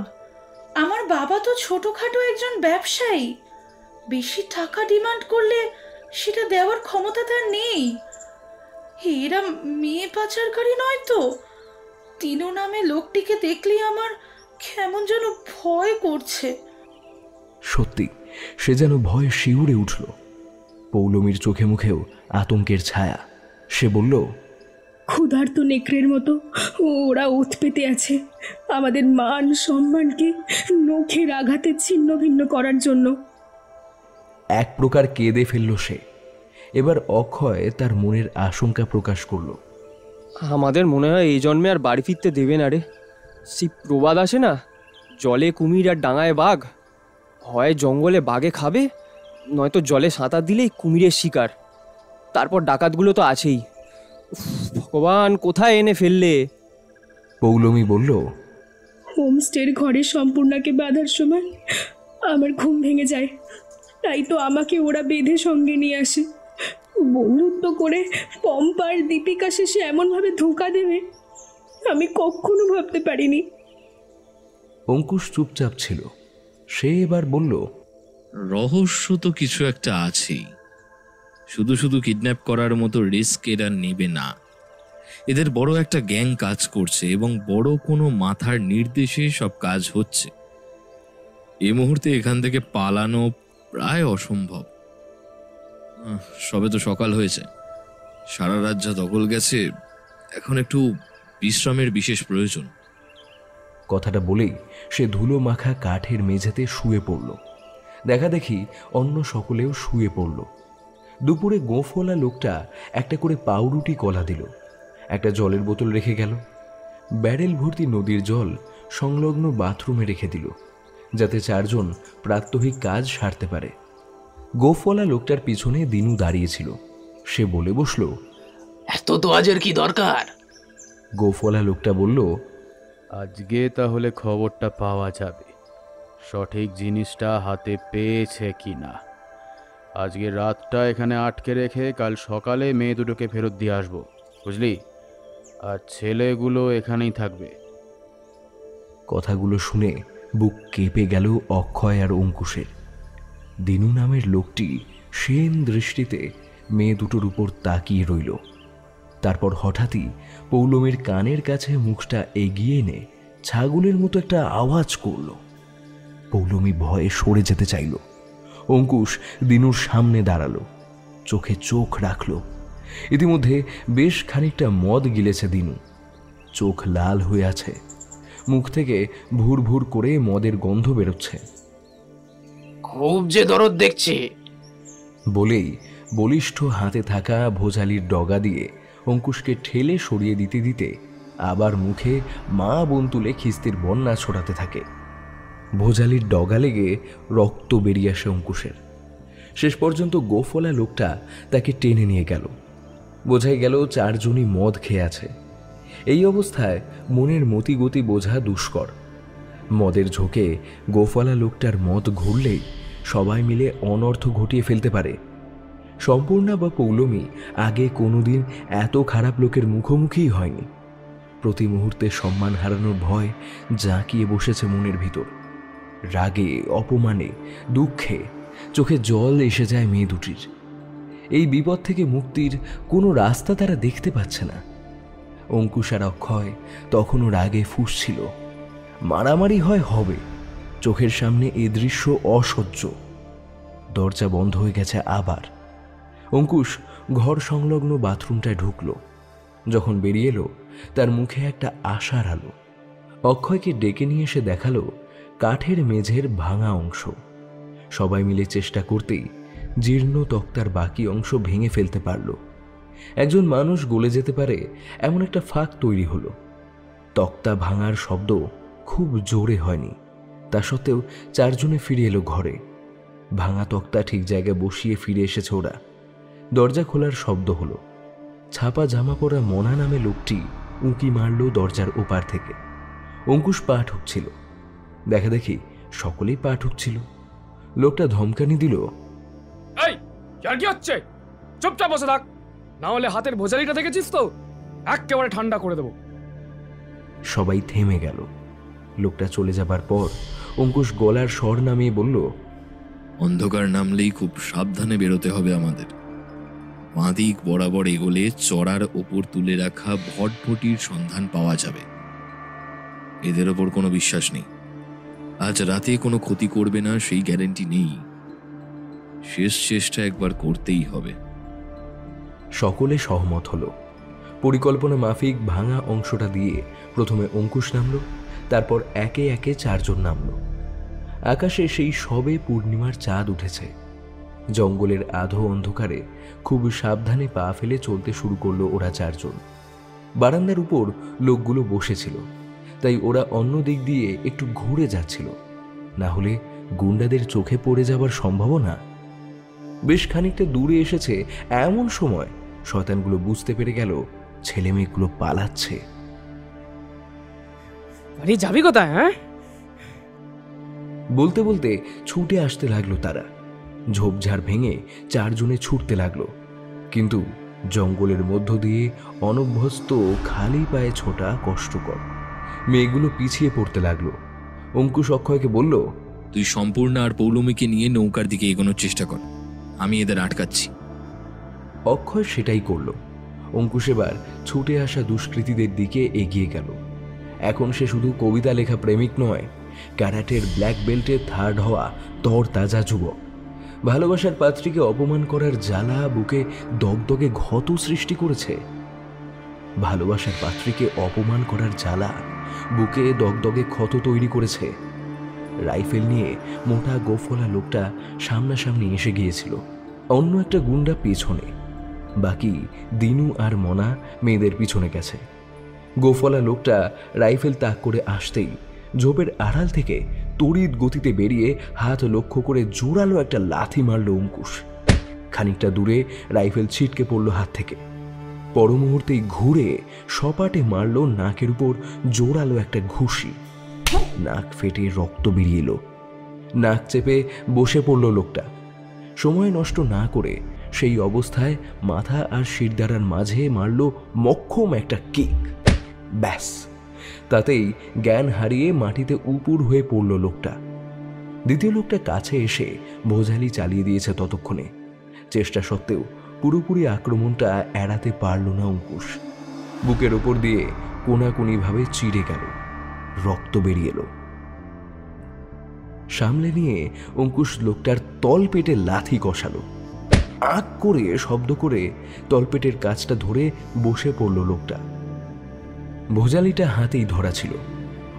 আমার বাবা তো ছোটখাটো একজন ব্যবসায়ী, বেশি টাকা ডিমান্ড করলে সেটা দেওয়ার ক্ষমতা তার নেই। এরা মেয়ে পাচারকারী নয় তো? তিনু নামে লোকটিকে দেখলে আমার কেমন যেন ভয় করছে। সত্যি সে যেন ভয়ে শিউরে উঠল। পৌলমীর চোখে মুখেও আতঙ্কের ছায়া। সে বলল, ক্ষুধার্ত নেকড়ের মতো ওরা ওত পেতে আছে আমাদের মান সম্মানকে নখের আঘাতে ছিন্ন ভিন্ন করার জন্য। এক প্রকার কেঁদে ফেলল সে। এবার অক্ষয় তার মনের আশঙ্কা প্রকাশ করল। আমাদের মনে হয় এই জন্মে আর বাড়ি ফিরতে দেবে না রে। সেই প্রবাদ আসে না, জলে কুমির আর ডাঙায় বাঘ। হয় জঙ্গলে বাঘে খাবে, নয়তো জলে সাঁতার দিলেই কুমিরের শিকার। তারপর ডাকাতগুলো তো আছেই। ভগবান, কোথায় এনে ফেললে? পৌলমী বলল, হোমস্টের ঘরে সম্পূর্ণাকে বাঁধার সময় আমার ঘুম ভেঙে যায়, তাই তো আমাকে ওরা বেঁধে সঙ্গে নিয়ে আসে। বন্ধুত্ব করে পম্পার দীপিকা শেষে এমনভাবে ধোঁকা দেবে আমি কখনো ভাবতে পারিনি। অঙ্কুশ চুপচাপ ছিল। সে এবার বলল, রহস্য তো কিছু একটা আছেই। শুধু শুধু কিডন্যাপ করার মতো রিস্ক এরা নেবে না। এদের বড় একটা গ্যাং কাজ করছে এবং বড় কোনো মাথার নির্দেশে সব কাজ হচ্ছে। এই মুহূর্তে এখান থেকে পালানো প্রায় অসম্ভব। সবে তো সকাল হয়েছে, সারা রাত যা দখল গেছে, এখন একটু বিশ্রামের বিশেষ প্রয়োজন। কথাটা বলেই সে ধুলো মাখা কাঠের মেঝেতে শুয়ে পড়ল। দেখা দেখি অন্য সকলেও শুয়ে পড়ল। দুপুরে গোঁফওয়ালা লোকটা একটা করে পাউরুটি কলা দিল, একটা জলের বোতল রেখে গেল। ব্যারেল ভর্তি নদীর জল সংলগ্ন বাথরুমে রেখে দিল, যাতে চারজন প্রাত্যহিক কাজ সারতে পারে। গোঁফওয়ালা লোকটার পিছনে দিনু দাঁড়িয়েছিল। সে বলে বসল, এত দোয়াজের কি দরকার? গোঁফওয়ালা লোকটা বলল, আজকে তাহলে খবরটা পাওয়া যাবে সঠিক জিনিসটা হাতে পেয়েছে কি না। আজকে রাতটা এখানে আটকে রেখে কাল সকালে মেয়ে দুটোকে ফেরত দিয়ে আসবো, বুঝলি? আর ছেলেগুলো এখানেই থাকবে। কথাগুলো শুনে বুক কেঁপে গেল অক্ষয় আর অঙ্কুশের। দিনু নামের লোকটি সেন দৃষ্টিতে মেয়ে দুটোর উপর তাকিয়ে রইল। তারপর হঠাৎই পৌলমীর কানের কাছে মুখটা এগিয়ে এনে ছাগলের মতো একটা আওয়াজ করল। পৌলমী ভয়ে সরে যেতে চাইল। অঙ্কুশ দিনুর সামনে দাঁড়ালো, চোখে চোখ রাখল। ইতিমধ্যে বেশ খানিকটা মদ গিলেছে দিনু। চোখ লাল হয়ে আছে, মুখ থেকে ভুর ভুর করে মদের গন্ধ বেরোচ্ছে। খুব যে দরদ দেখছি বলেই বলিষ্ঠ হাতে থাকা ভোজালির ডগা দিয়ে অঙ্কুশকে ঠেলে সরিয়ে দিতে দিতে আবার মুখে মা বোন তুলে খিস্তির বন্যা ছড়াতে থাকে। ভোজালির ডগা লেগে রক্ত বেরিয়ে আসে অঙ্কুশের। শেষ পর্যন্ত গোঁফওয়ালা লোকটা তাকে টেনে নিয়ে গেল। বোঝাই গেল চারজনই মদ খেয়ে আছে। এই অবস্থায় মনের মতিগতি বোঝা দুষ্কর। মদের ঝোঁকে গোঁফওয়ালা লোকটার মদ ঘুরলেই সবাই মিলে অনর্থ ঘটিয়ে ফেলতে পারে। সম্পূর্ণা বা পৌলমী আগে কোনোদিন এত খারাপ লোকের মুখোমুখিই হয়নি। প্রতি মুহূর্তে সম্মান হারানোর ভয় জাঁকিয়ে বসেছে মনের ভিতর। রাগে, অপমানে, দুঃখে চোখে জল এসে যায় মেয়ে দুটির। এই বিপদ থেকে মুক্তির কোনো রাস্তা তারা দেখতে পাচ্ছে না। অঙ্কুশ আর অক্ষয় তখনও রাগে ফুঁসছিল। মারামারি হয় হবে, চোখের সামনে এ দৃশ্য অসহ্য। দরজা বন্ধ হয়ে গেছে আবার। অঙ্কুশ ঘর সংলগ্ন বাথরুমটায় ঢুকল। যখন বেরিয়ে এলো তার মুখে একটা আশার আলো। অক্ষয়কে ডেকে নিয়ে এসে দেখালো কাঠের মেঝের ভাঙা অংশ। সবাই মিলে চেষ্টা করতেই জীর্ণ তক্তার বাকি অংশ ভেঙে ফেলতে পারল। একজন মানুষ গলে যেতে পারে এমন একটা ফাঁক তৈরি হলো। তক্তা ভাঙার শব্দ খুব জোরে হয়নি, তা সত্ত্বেও চারজনে ফিরে এলো ঘরে। ভাঙা তক্তা ঠিক জায়গায় বসিয়ে ফিরে এসেছে ওরা। দরজা খোলার শব্দ হলো। ছাপা জামা পরা মনা নামে লোকটি উঁকি মারল দরজার ওপার থেকে। অঙ্কুশ পা ঠুকছিল। দেখা দেখি সকলেই পা ঠুকছিল। লোকটা ধমকানি দিল, এই আর কি হচ্ছে? চুপচাপ বসে থাক, না হলে হাতের ভোজালিটা দেখেছিস তো একেবারে ঠান্ডা করে দেবো। সবাই থেমে গেল। লোকটা চলে যাবার পর অঙ্কুশ গলার স্বর নামিয়ে বলল, অন্ধকার নামলেই খুব সাবধানে বেরোতে হবে আমাদের। বাঁদিক বরাবর এগোলে চড়ার ওপর তুলে রাখা ভটভটির সন্ধান পাওয়া যাবে। এদের ওপর কোনো বিশ্বাস নেই। আজ রাতে কোনো ক্ষতি করবে না সেই গ্যারেন্টি নেই। শেষ চেষ্টা একবার করতেই হবে। সকলে সহমত হলো। পরিকল্পনা মাফিক ভাঙা অংশটা দিয়ে প্রথমে অঙ্কুশ নামল, তারপর একে একে চারজন নামল। আকাশে সেই সবে পূর্ণিমার চাঁদ উঠেছে। জঙ্গলের আধো অন্ধকারে খুব সাবধানে পা ফেলে চলতে শুরু করলো ওরা চারজন। বারান্দার উপর লোকগুলো বসেছিল, তাই ওরা অন্য দিক দিয়ে একটু ঘুরে যাচ্ছিল, না হলে গুন্ডাদের চোখে পড়ে যাবার সম্ভাবনা। বেশ খানিকটা দূরে এসেছে এমন সময় শয়তানগুলো বুঝতে পেরে গেল ছেলে মেয়েগুলো পালাচ্ছে। আরে যাবি কোথায়? হ্যাঁ, বলতে বলতে ছুটে আসতে লাগলো তারা। ঝোপঝাড় ভেঙে চারজনে ছুটতে লাগলো, কিন্তু জঙ্গলের মধ্য দিয়ে অনভ্যস্ত খালি পায়ে ছোটা কষ্টকর। মেয়েগুলো পিছিয়ে পড়তে লাগলো। অঙ্কুশ অক্ষয়কে বলল, তুই সম্পূর্ণ আর পৌলমীকে নিয়ে নৌকার দিকে এগোনোর চেষ্টা কর, আমি এদের আটকাচ্ছি। অক্ষয় সেটাই করল। অঙ্কুশ এবার ছুটে আসা দুষ্কৃতীদের দিকে এগিয়ে গেল। এখন সে শুধু কবিতা লেখা প্রেমিক নয়, ক্যারাটের ব্ল্যাক বেল্টে থার্ড হওয়া তরতাজা যুবক। ভালোবাসার পাত্রীকে অপমান করার জ্বালা বুকে দগদগে ক্ষত সৃষ্টি করেছে। ভালোবাসার পাত্রীকে অপমান করার জ্বালা বুকে দগদগে ক্ষত তৈরি করেছে। রাইফেল নিয়ে মোটা গোফলা লোকটা সামনাসামনি এসে গিয়েছিল, অন্য একটা গুন্ডা পেছনে। বাকি দিনু আর মনা মেয়েদের পিছনে গেছে। গোফলা লোকটা রাইফেল তাক করে আসতেই ঝোপের আড়াল থেকে তড়িৎ গতিতে বেরিয়ে হাত লক্ষ্য করে জোরালো একটা লাথি মারল অঙ্কুশ। খানিকটা দূরে রাইফেল ছিটকে পড়ল হাত থেকে। পর মুহূর্তেই ঘুরে সপাটে মারল নাকের উপর জোরালো একটা ঘুষি। নাক ফেটে রক্ত বেরিয়ে এলো। নাক চেপে বসে পড়ল লোকটা। সময় নষ্ট না করে সেই অবস্থায় মাথা আর শিরদাঁড়ার মাঝে মারল মক্ষম একটা কিক। ব্যাস, তাতেই জ্ঞান হারিয়ে মাটিতে উপুর হয়ে পড়ল লোকটা। দ্বিতীয় লোকটা কাছে এসে ভোজালি চালিয়ে দিয়েছে ততক্ষণে। চেষ্টা সত্ত্বেও পুরোপুরি আক্রমণটা এড়াতে পারল না অঙ্কুশ। বুকের ওপর দিয়ে কোনাকুনিভাবে চিড়ে গেল, রক্ত বেরিয়ে এলো। সামলে নিয়ে অঙ্কুশ লোকটার তলপেটে লাথি কষালো। আঁক করে শব্দ করে তলপেটের কাছটা ধরে বসে পড়ল লোকটা। ভোজালিটা হাতেই ধরা ছিল।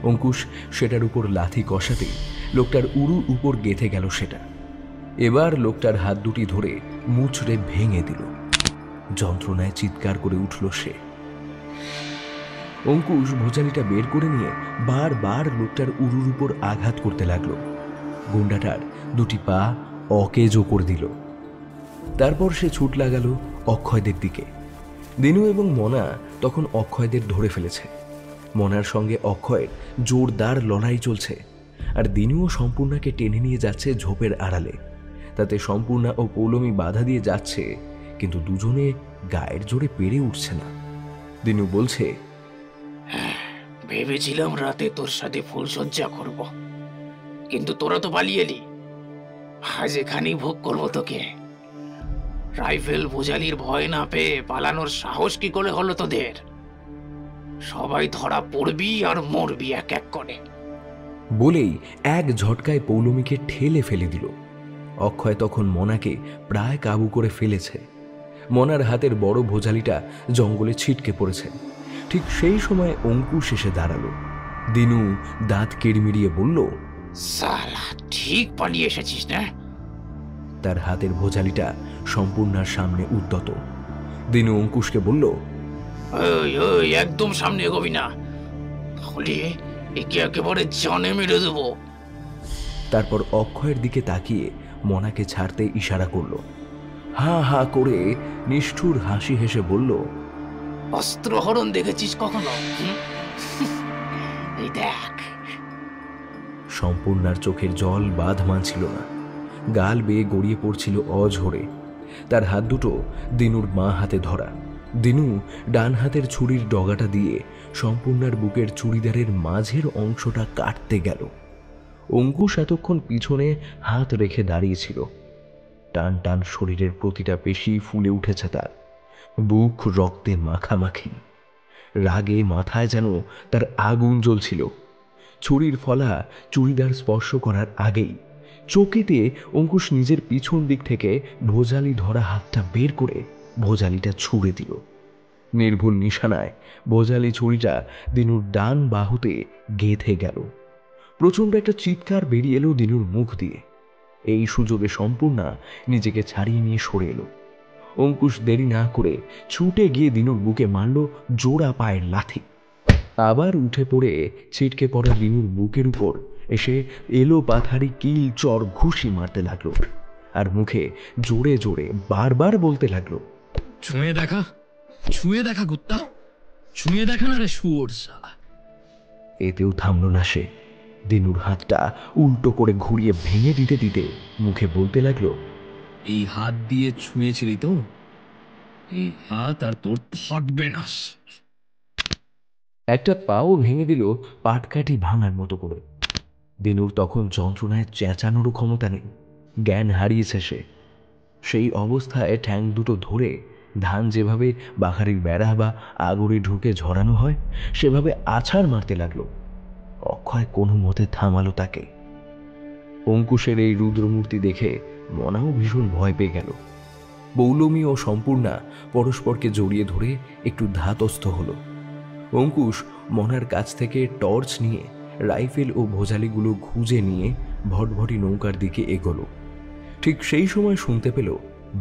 অঙ্কুশ সেটার উপর লাথি কষাতেই লোকটার উরুর উপর গেঁথে গেল সেটা। এবার লোকটার হাত দুটি ধরে মুচড়ে ভেঙে দিল। যন্ত্রণায় চিৎকার করে উঠল সে। অঙ্কুশ ভোজালিটা বের করে নিয়ে বারবার লোকটার উরুর উপর আঘাত করতে লাগলো। গুন্ডাটার দুটি পা অকেজো করে দিল। তারপর সে ছুট লাগালো অক্ষয়দের দিকে। দিনু এবং মনা তখন অক্ষয়দের ধরে ফেলেছে। মনার সঙ্গে অক্ষয়ের জোরদার লড়াই চলছে, আর দিনুও সম্পূর্ণাকে টেনে নিয়ে যাচ্ছে ঝোপের আড়ালে। তাতে সম্পূর্ণা ও পৌলমী বাধা দিয়ে যাচ্ছে, কিন্তু দুজনে গায়ের জোরে পেরে উঠছে না। দিনু বলছে, ভেবেছিলাম রাতে তোর সাথে ফুলসজ্জা করব, কিন্তু তোরা তো পালিয়ে এলি। আজ এখানেই ভোগ করবো তোকে। রাইফেল ভোজালির ভয় না পেয়ে পালানোর সাহস কি করে হলো তোদের? সবাই ধরা পড়বি আর মরবি এক এক করে। বলেই এক ঝটকায় পৌলমীকে ঠেলে ফেলে দিল। অক্ষয় তখন মনাকে প্রায় কাবু করে ফেলেছে। মনার হাতের বড় ভোজালিটা জঙ্গলে ছিটকে পড়েছে। ঠিক সেই সময় অঙ্কুশ এসে দাঁড়ালো। দিনু দাঁত কিড়মিড়িয়ে বলল, সালা ঠিক পালিয়ে এসেছিস না? তার হাতের ভোজালিটা সম্পূর্ণার সামনে উদ্যত। দিনু অঙ্কুশকে বলল, ওই ওই একদম সামনে এগোবি না, তাহলে একে একেবারে জানে মেরে দেবো। তারপর অক্ষয়ের দিকে তাকিয়ে মনাকে ছাড়তে ইশারা করল। হা হা করে নিষ্ঠুর হাসি হেসে বলল, অস্ত্রহরণ দেখেছিস কখনো? এই দেখ। সম্পূর্ণার চোখের জল বাঁধ মানছিল না, গাল বেয়ে গড়িয়ে পড়ছিল অঝরে। তার হাত দুটো দিনুর বাঁ হাতে ধরা। দিনু ডান হাতের ছুরির ডগাটা দিয়ে সম্পূর্ণার বুকের চুড়িদারের মাঝের অংশটা কাটতে গেল। অঙ্কুশ এতক্ষণ পিছনে হাত রেখে দাঁড়িয়েছিল। টান টান শরীরের প্রতিটা পেশি ফুলে উঠেছে তার, বুক রক্তে মাখামাখি। রাগে মাথায় যেন তার আগুন জ্বলছিল। ছুরির ফলা চুড়িদার স্পর্শ করার আগেই চকিতে অঙ্কুশ নিজের পিছন দিক থেকে ভোজালি ধরা হাতটা বের করে ভোজালিটা ছুঁড়ে দিল। নির্ভুল নিশানায় ভোজালি ছুরিটা দিনুর ডান বাহুতে গেঁথে গেল। প্রচণ্ড একটা চিৎকার বেরিয়ে এলো দিনুর মুখ দিয়ে। এই সুযোগে সম্পূর্ণা নিজেকে ছাড়িয়ে নিয়ে সরে এলো। অঙ্কুশ দেরি না করে ছুটে গিয়ে দিনুর বুকে মারল জোড়া পায়ের লাথি। আবার উঠে পড়ে ছিটকে পড়া দিনুর বুকের উপর এসে এলো পাথারি কিল চর ঘুষি মারতে লাগলো, আর মুখে জোরে জোরে বারবার বলতে লাগলো, ছুঁয়ে দেখা, ছুঁয়ে দেখা কুত্তা, ছুঁয়ে দেখা না রে শুয়োর শালা। এতেও থামলো না সে। দিনুর হাতটা উল্টো করে ঘুরিয়ে ভেঙে দিতে দিতে মুখে বলতে লাগলো, এই হাত দিয়ে ছুঁয়েছিলি তো, এই হাত আর তোর থাকবে না। একটা পাও ভেঙে দিল পাটকাঠি ভাঙার মতো করে। দিনুর তখন যন্ত্রণায় চেঁচানোরও ক্ষমতা নেই, জ্ঞান হারিয়েছে সে। সেই অবস্থায় ঠ্যাং দুটো ধরে ধান যেভাবে বাখারির বেড়া বা আগরে ঢুকে ঝরানো হয় সেভাবে আছাড় মারতে লাগলো। অক্ষয় কোনো মতে থামালো তাকে। অঙ্কুশের এই রুদ্রমূর্তি দেখে মনাও ভীষণ ভয় পেয়ে গেল। পৌলমী ও সম্পূর্ণা পরস্পরকে জড়িয়ে ধরে একটু ধাতস্থ হলো। অঙ্কুশ মনার কাছ থেকে টর্চ নিয়ে রাইফেল ও ভোজালিগুলো খুঁজে নিয়ে ভটভটি নৌকার দিকে এগোলো। ঠিক সেই সময় শুনতে পেল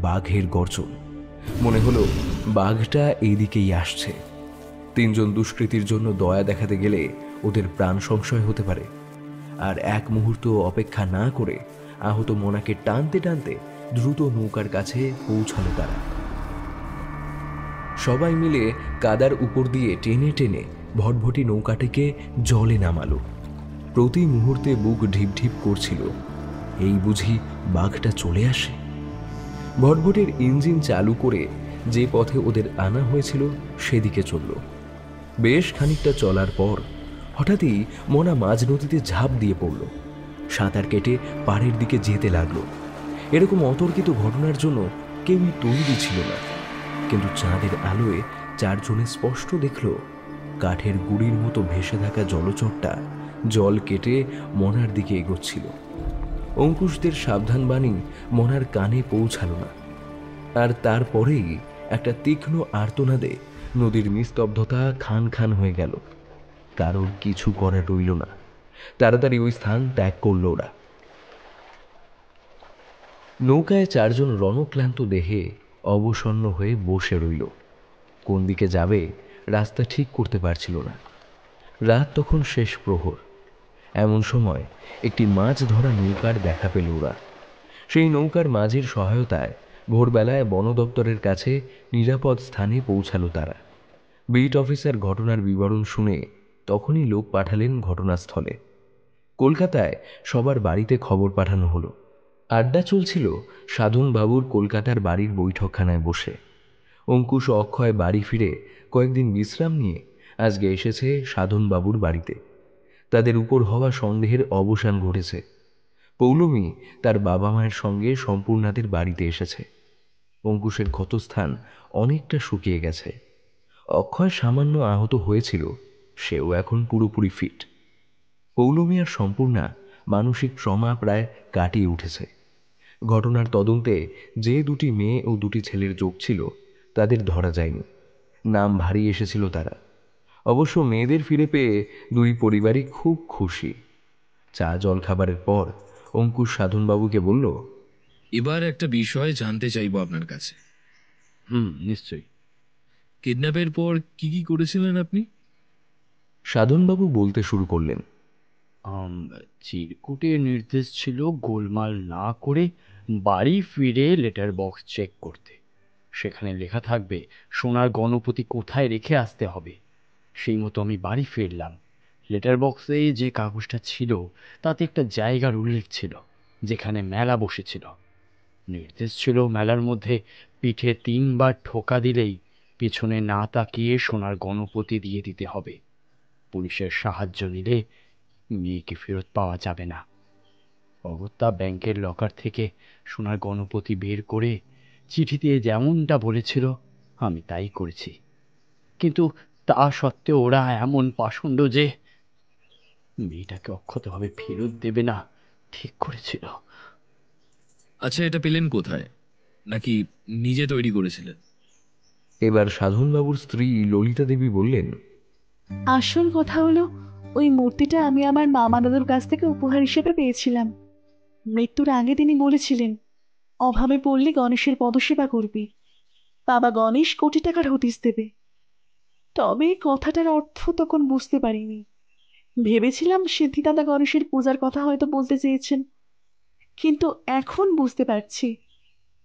বাঘের গর্জন। মনে হলো বাঘটা এইদিকেই আসছে। তিনজন দুষ্কৃতীর জন্য দয়া দেখাতে গেলে ওদের প্রাণ সংশয় হতে পারে। আর এক মুহূর্ত অপেক্ষা না করে আহত মনাকে টানতে টানতে দ্রুত নৌকার কাছে পৌঁছালো তারা। সবাই মিলে কাদার উপর দিয়ে টেনে টেনে ভটভটি নৌকাটিকে জলে নামালো। প্রতি মুহূর্তে বুক ঢিপ ঢিপ করছিল, এই বুঝি বাঘটা চলে আসে। ভটভটির ইঞ্জিন চালু করে যে পথে ওদের আনা হয়েছিল সেদিকে চলল। বেশ খানিকটা চলার পর হঠাৎই মনা মাঝ নদীতে ঝাঁপ দিয়ে পড়ল। সাঁতার কেটে পাড়ের দিকে যেতে লাগলো। এরকম অতর্কিত ঘটনার জন্য কেউই তৈরি ছিল না, কিন্তু চাঁদের আলোয় চারজনে স্পষ্ট দেখল কাঠের গুড়ির মতো ভেসে থাকা জলচরটা জল কেটে মনার দিকে এগোচ্ছিল। অঙ্কুশদের সাবধান বাণী মনার কানে পৌঁছালো না, আর তারপরেই একটা তীক্ষ্ণ আর্তনাদে নদীর নিস্তব্ধতা খান খান হয়ে গেল। কারোর কিছু করার রইল না, তাড়াতাড়ি ওই স্থান ত্যাগ করল ওরা। নৌকায় চারজন রণক্লান্ত দেহে অবসন্ন হয়ে বসে রইল। কোন দিকে যাবে রাস্তা ঠিক করতে পারছিল না। রাত তখন শেষ প্রহর। এমন সময় একটি মাছ ধরা নৌকার দেখা পেল ওরা। সেই নৌকার মাঝির সহায়তায় ভোরবেলায় বন দপ্তরের কাছে নিরাপদ স্থানে পৌঁছালো তারা। বিট অফিসার ঘটনার বিবরণ শুনে তখনই লোক পাঠালেন ঘটনাস্থলে। কলকাতায় সবার বাড়িতে খবর পাঠানো হলো। আড্ডা চলছিল সাধনবাবুর কলকাতার বাড়ির বৈঠকখানায় বসে। অঙ্কুশ ও অক্ষয় বাড়ি ফিরে কয়েকদিন বিশ্রাম নিয়ে আজকে এসেছে সাধনবাবুর বাড়িতে। তাদের উপর হওয়া সন্দেহের অবসান ঘটেছে। পৌলমী তার বাবা মায়ের সঙ্গে সম্পূর্ণাদের বাড়িতে এসেছে। অঙ্কুশের ক্ষতস্থান অনেকটা শুকিয়ে গেছে। অক্ষয় সামান্য আহত হয়েছিল, সেও এখন পুরোপুরি ফিট। পৌলমী আর সম্পূর্ণা মানসিক ট্রমা প্রায় কাটিয়ে উঠেছে। ঘটনার তদন্তে যে দুটি মেয়ে ও দুটি ছেলের যোগ ছিল তাদের ধরা যায়নি। নাম ভারী এসেছিল তারা। অবশ্য মেয়েদের ফিরে পেয়ে দুই পরিবারই খুব খুশি। চা জল খাবারের পর অঙ্কুশ সাধনবাবুকে বলল, এবার একটা বিষয় জানতে চাইবো আপনার কাছে। নিশ্চয়ই। কিডন্যাপের পর কি কি করেছিলেন আপনি? সাধনবাবু বলতে শুরু করলেন, চিরকুটের নির্দেশ ছিল গোলমাল না করে বাড়ি ফিরে লেটার বক্স চেক করতে। সেখানে লেখা থাকবে সোনার গণপতি কোথায় রেখে আসতে হবে। সেই মতো আমি বাড়ি ফিরলাম। লেটার বক্সে যে কাগজটা ছিল তাতে একটা জায়গার উল্লেখ ছিল যেখানে মেলা বসেছিল। নির্দেশ ছিল মেলার মধ্যে পিঠে 3 বার ঠোকা দিলেই পিছনে না তাকিয়ে সোনার গণপতি দিয়ে দিতে হবে। পুলিশের সাহায্য নিলে মেয়েকে ফেরত পাওয়া যাবে না। অগত্যা ব্যাংকের লকার থেকে সোনার গণপতি বের করে চিঠিতে যেমনটা বলেছিল আমি তাই করেছি। কিন্তু তা সত্ত্বেও ওরা এমন পাষণ্ড যে মেয়েটাকে অক্ষতভাবে ফেরত দেবে না ঠিক করেছিল। আচ্ছা, এটা পেলেন কোথায়? নাকি নিজে তৈরি করেছিলেন? এবার সাধনবাবুর স্ত্রী ললিতা দেবী বললেন, আসল কথা হলো ওই মূর্তিটা আমি আমার মামা দাদুর কাছ থেকে উপহার হিসেবে পেয়েছিলাম। মৃত্যুর আগে তিনি বলেছিলেন অভাবে পড়লে গণেশের পদসেবা করবি, বাবা গণেশ কোটি টাকার হদিস দেবে। তবে কথাটার অর্থ তখন বুঝতে পারিনি। ভেবেছিলাম সিদ্ধিদাদা গণেশের পূজার কথা হয়তো বলতে চেয়েছেন, কিন্তু এখন বুঝতে পারছি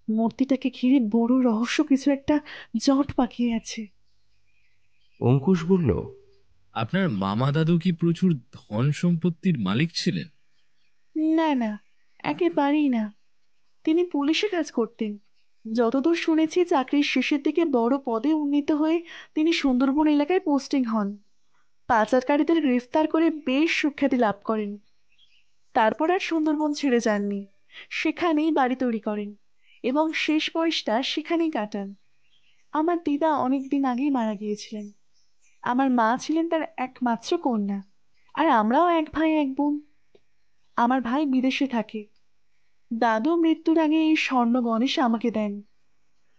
মূর্তিটাকে ঘিরে বড় রহস্য কিছু একটা জট পাকিয়ে আছে। অঙ্কুশ বলল, আপনার মামা দাদু কি প্রচুর ধন সম্পত্তির মালিক ছিলেন? না না, একেবারেই না। তিনি পুলিশে কাজ করতেন। যতদূর শুনেছি চাকরির শেষের দিকে বড় পদে উন্নীত হয়ে তিনি সুন্দরবন এলাকায় পোস্টিং হন। পাচারকারীদের গ্রেফতার করে বেশ সুখ্যাতি লাভ করেন। তারপর আর সুন্দরবন ছেড়ে যাননি, সেখানেই বাড়ি তৈরি করেন এবং শেষ বয়সটা সেখানেই কাটান। আমার দিদা অনেকদিন আগেই মারা গিয়েছিলেন। আমার মা ছিলেন তার একমাত্র কন্যা, আর আমরাও এক ভাই এক বোন। আমার ভাই বিদেশে থাকে। দাদু মৃত্যুর আগে এই স্বর্ণ গণেশ আমাকে দেন।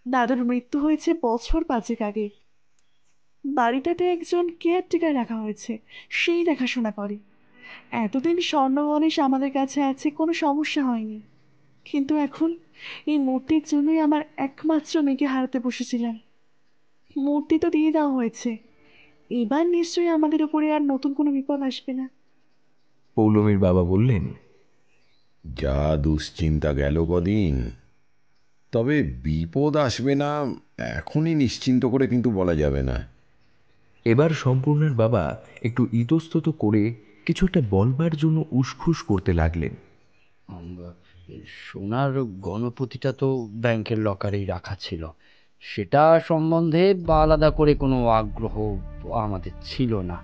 দাদুর মৃত্যু হয়েছে বছর 5 আগে। বাড়িটাতে একজন কেয়ারটেকার রাখা হয়েছে, সেই দেখাশোনা করে। এতদিন স্বর্ণ গণেশ আমাদের কাছে আছে, কোনো সমস্যা হয়নি। কিন্তু এখন এই মূর্তির জন্যই আমার একমাত্র মেয়েকে হারাতে বসেছিলাম। মূর্তি তো দিয়ে দেওয়া হয়েছে, এবার নিশ্চয়ই আমাদের উপরে আর নতুন কোনো বিপদ আসবে না। পৌলমীর বাবা বললেন, যা দুশ্চিন্তা গেল কদিন, তবে বিপদ আসবে না এখনই নিশ্চিন্ত করে কিন্তু বলা যাবে না। এবার সম্পূর্ণের বাবা একটু ইতস্তত করে কিছু একটা বলবার জন্য উসখুস করতে লাগলেন। সোনার গণপতিটা তো ব্যাংকের লকারেই রাখা ছিল, সেটা সম্বন্ধে আলাদা করে কোনো আগ্রহ আমাদের ছিল না।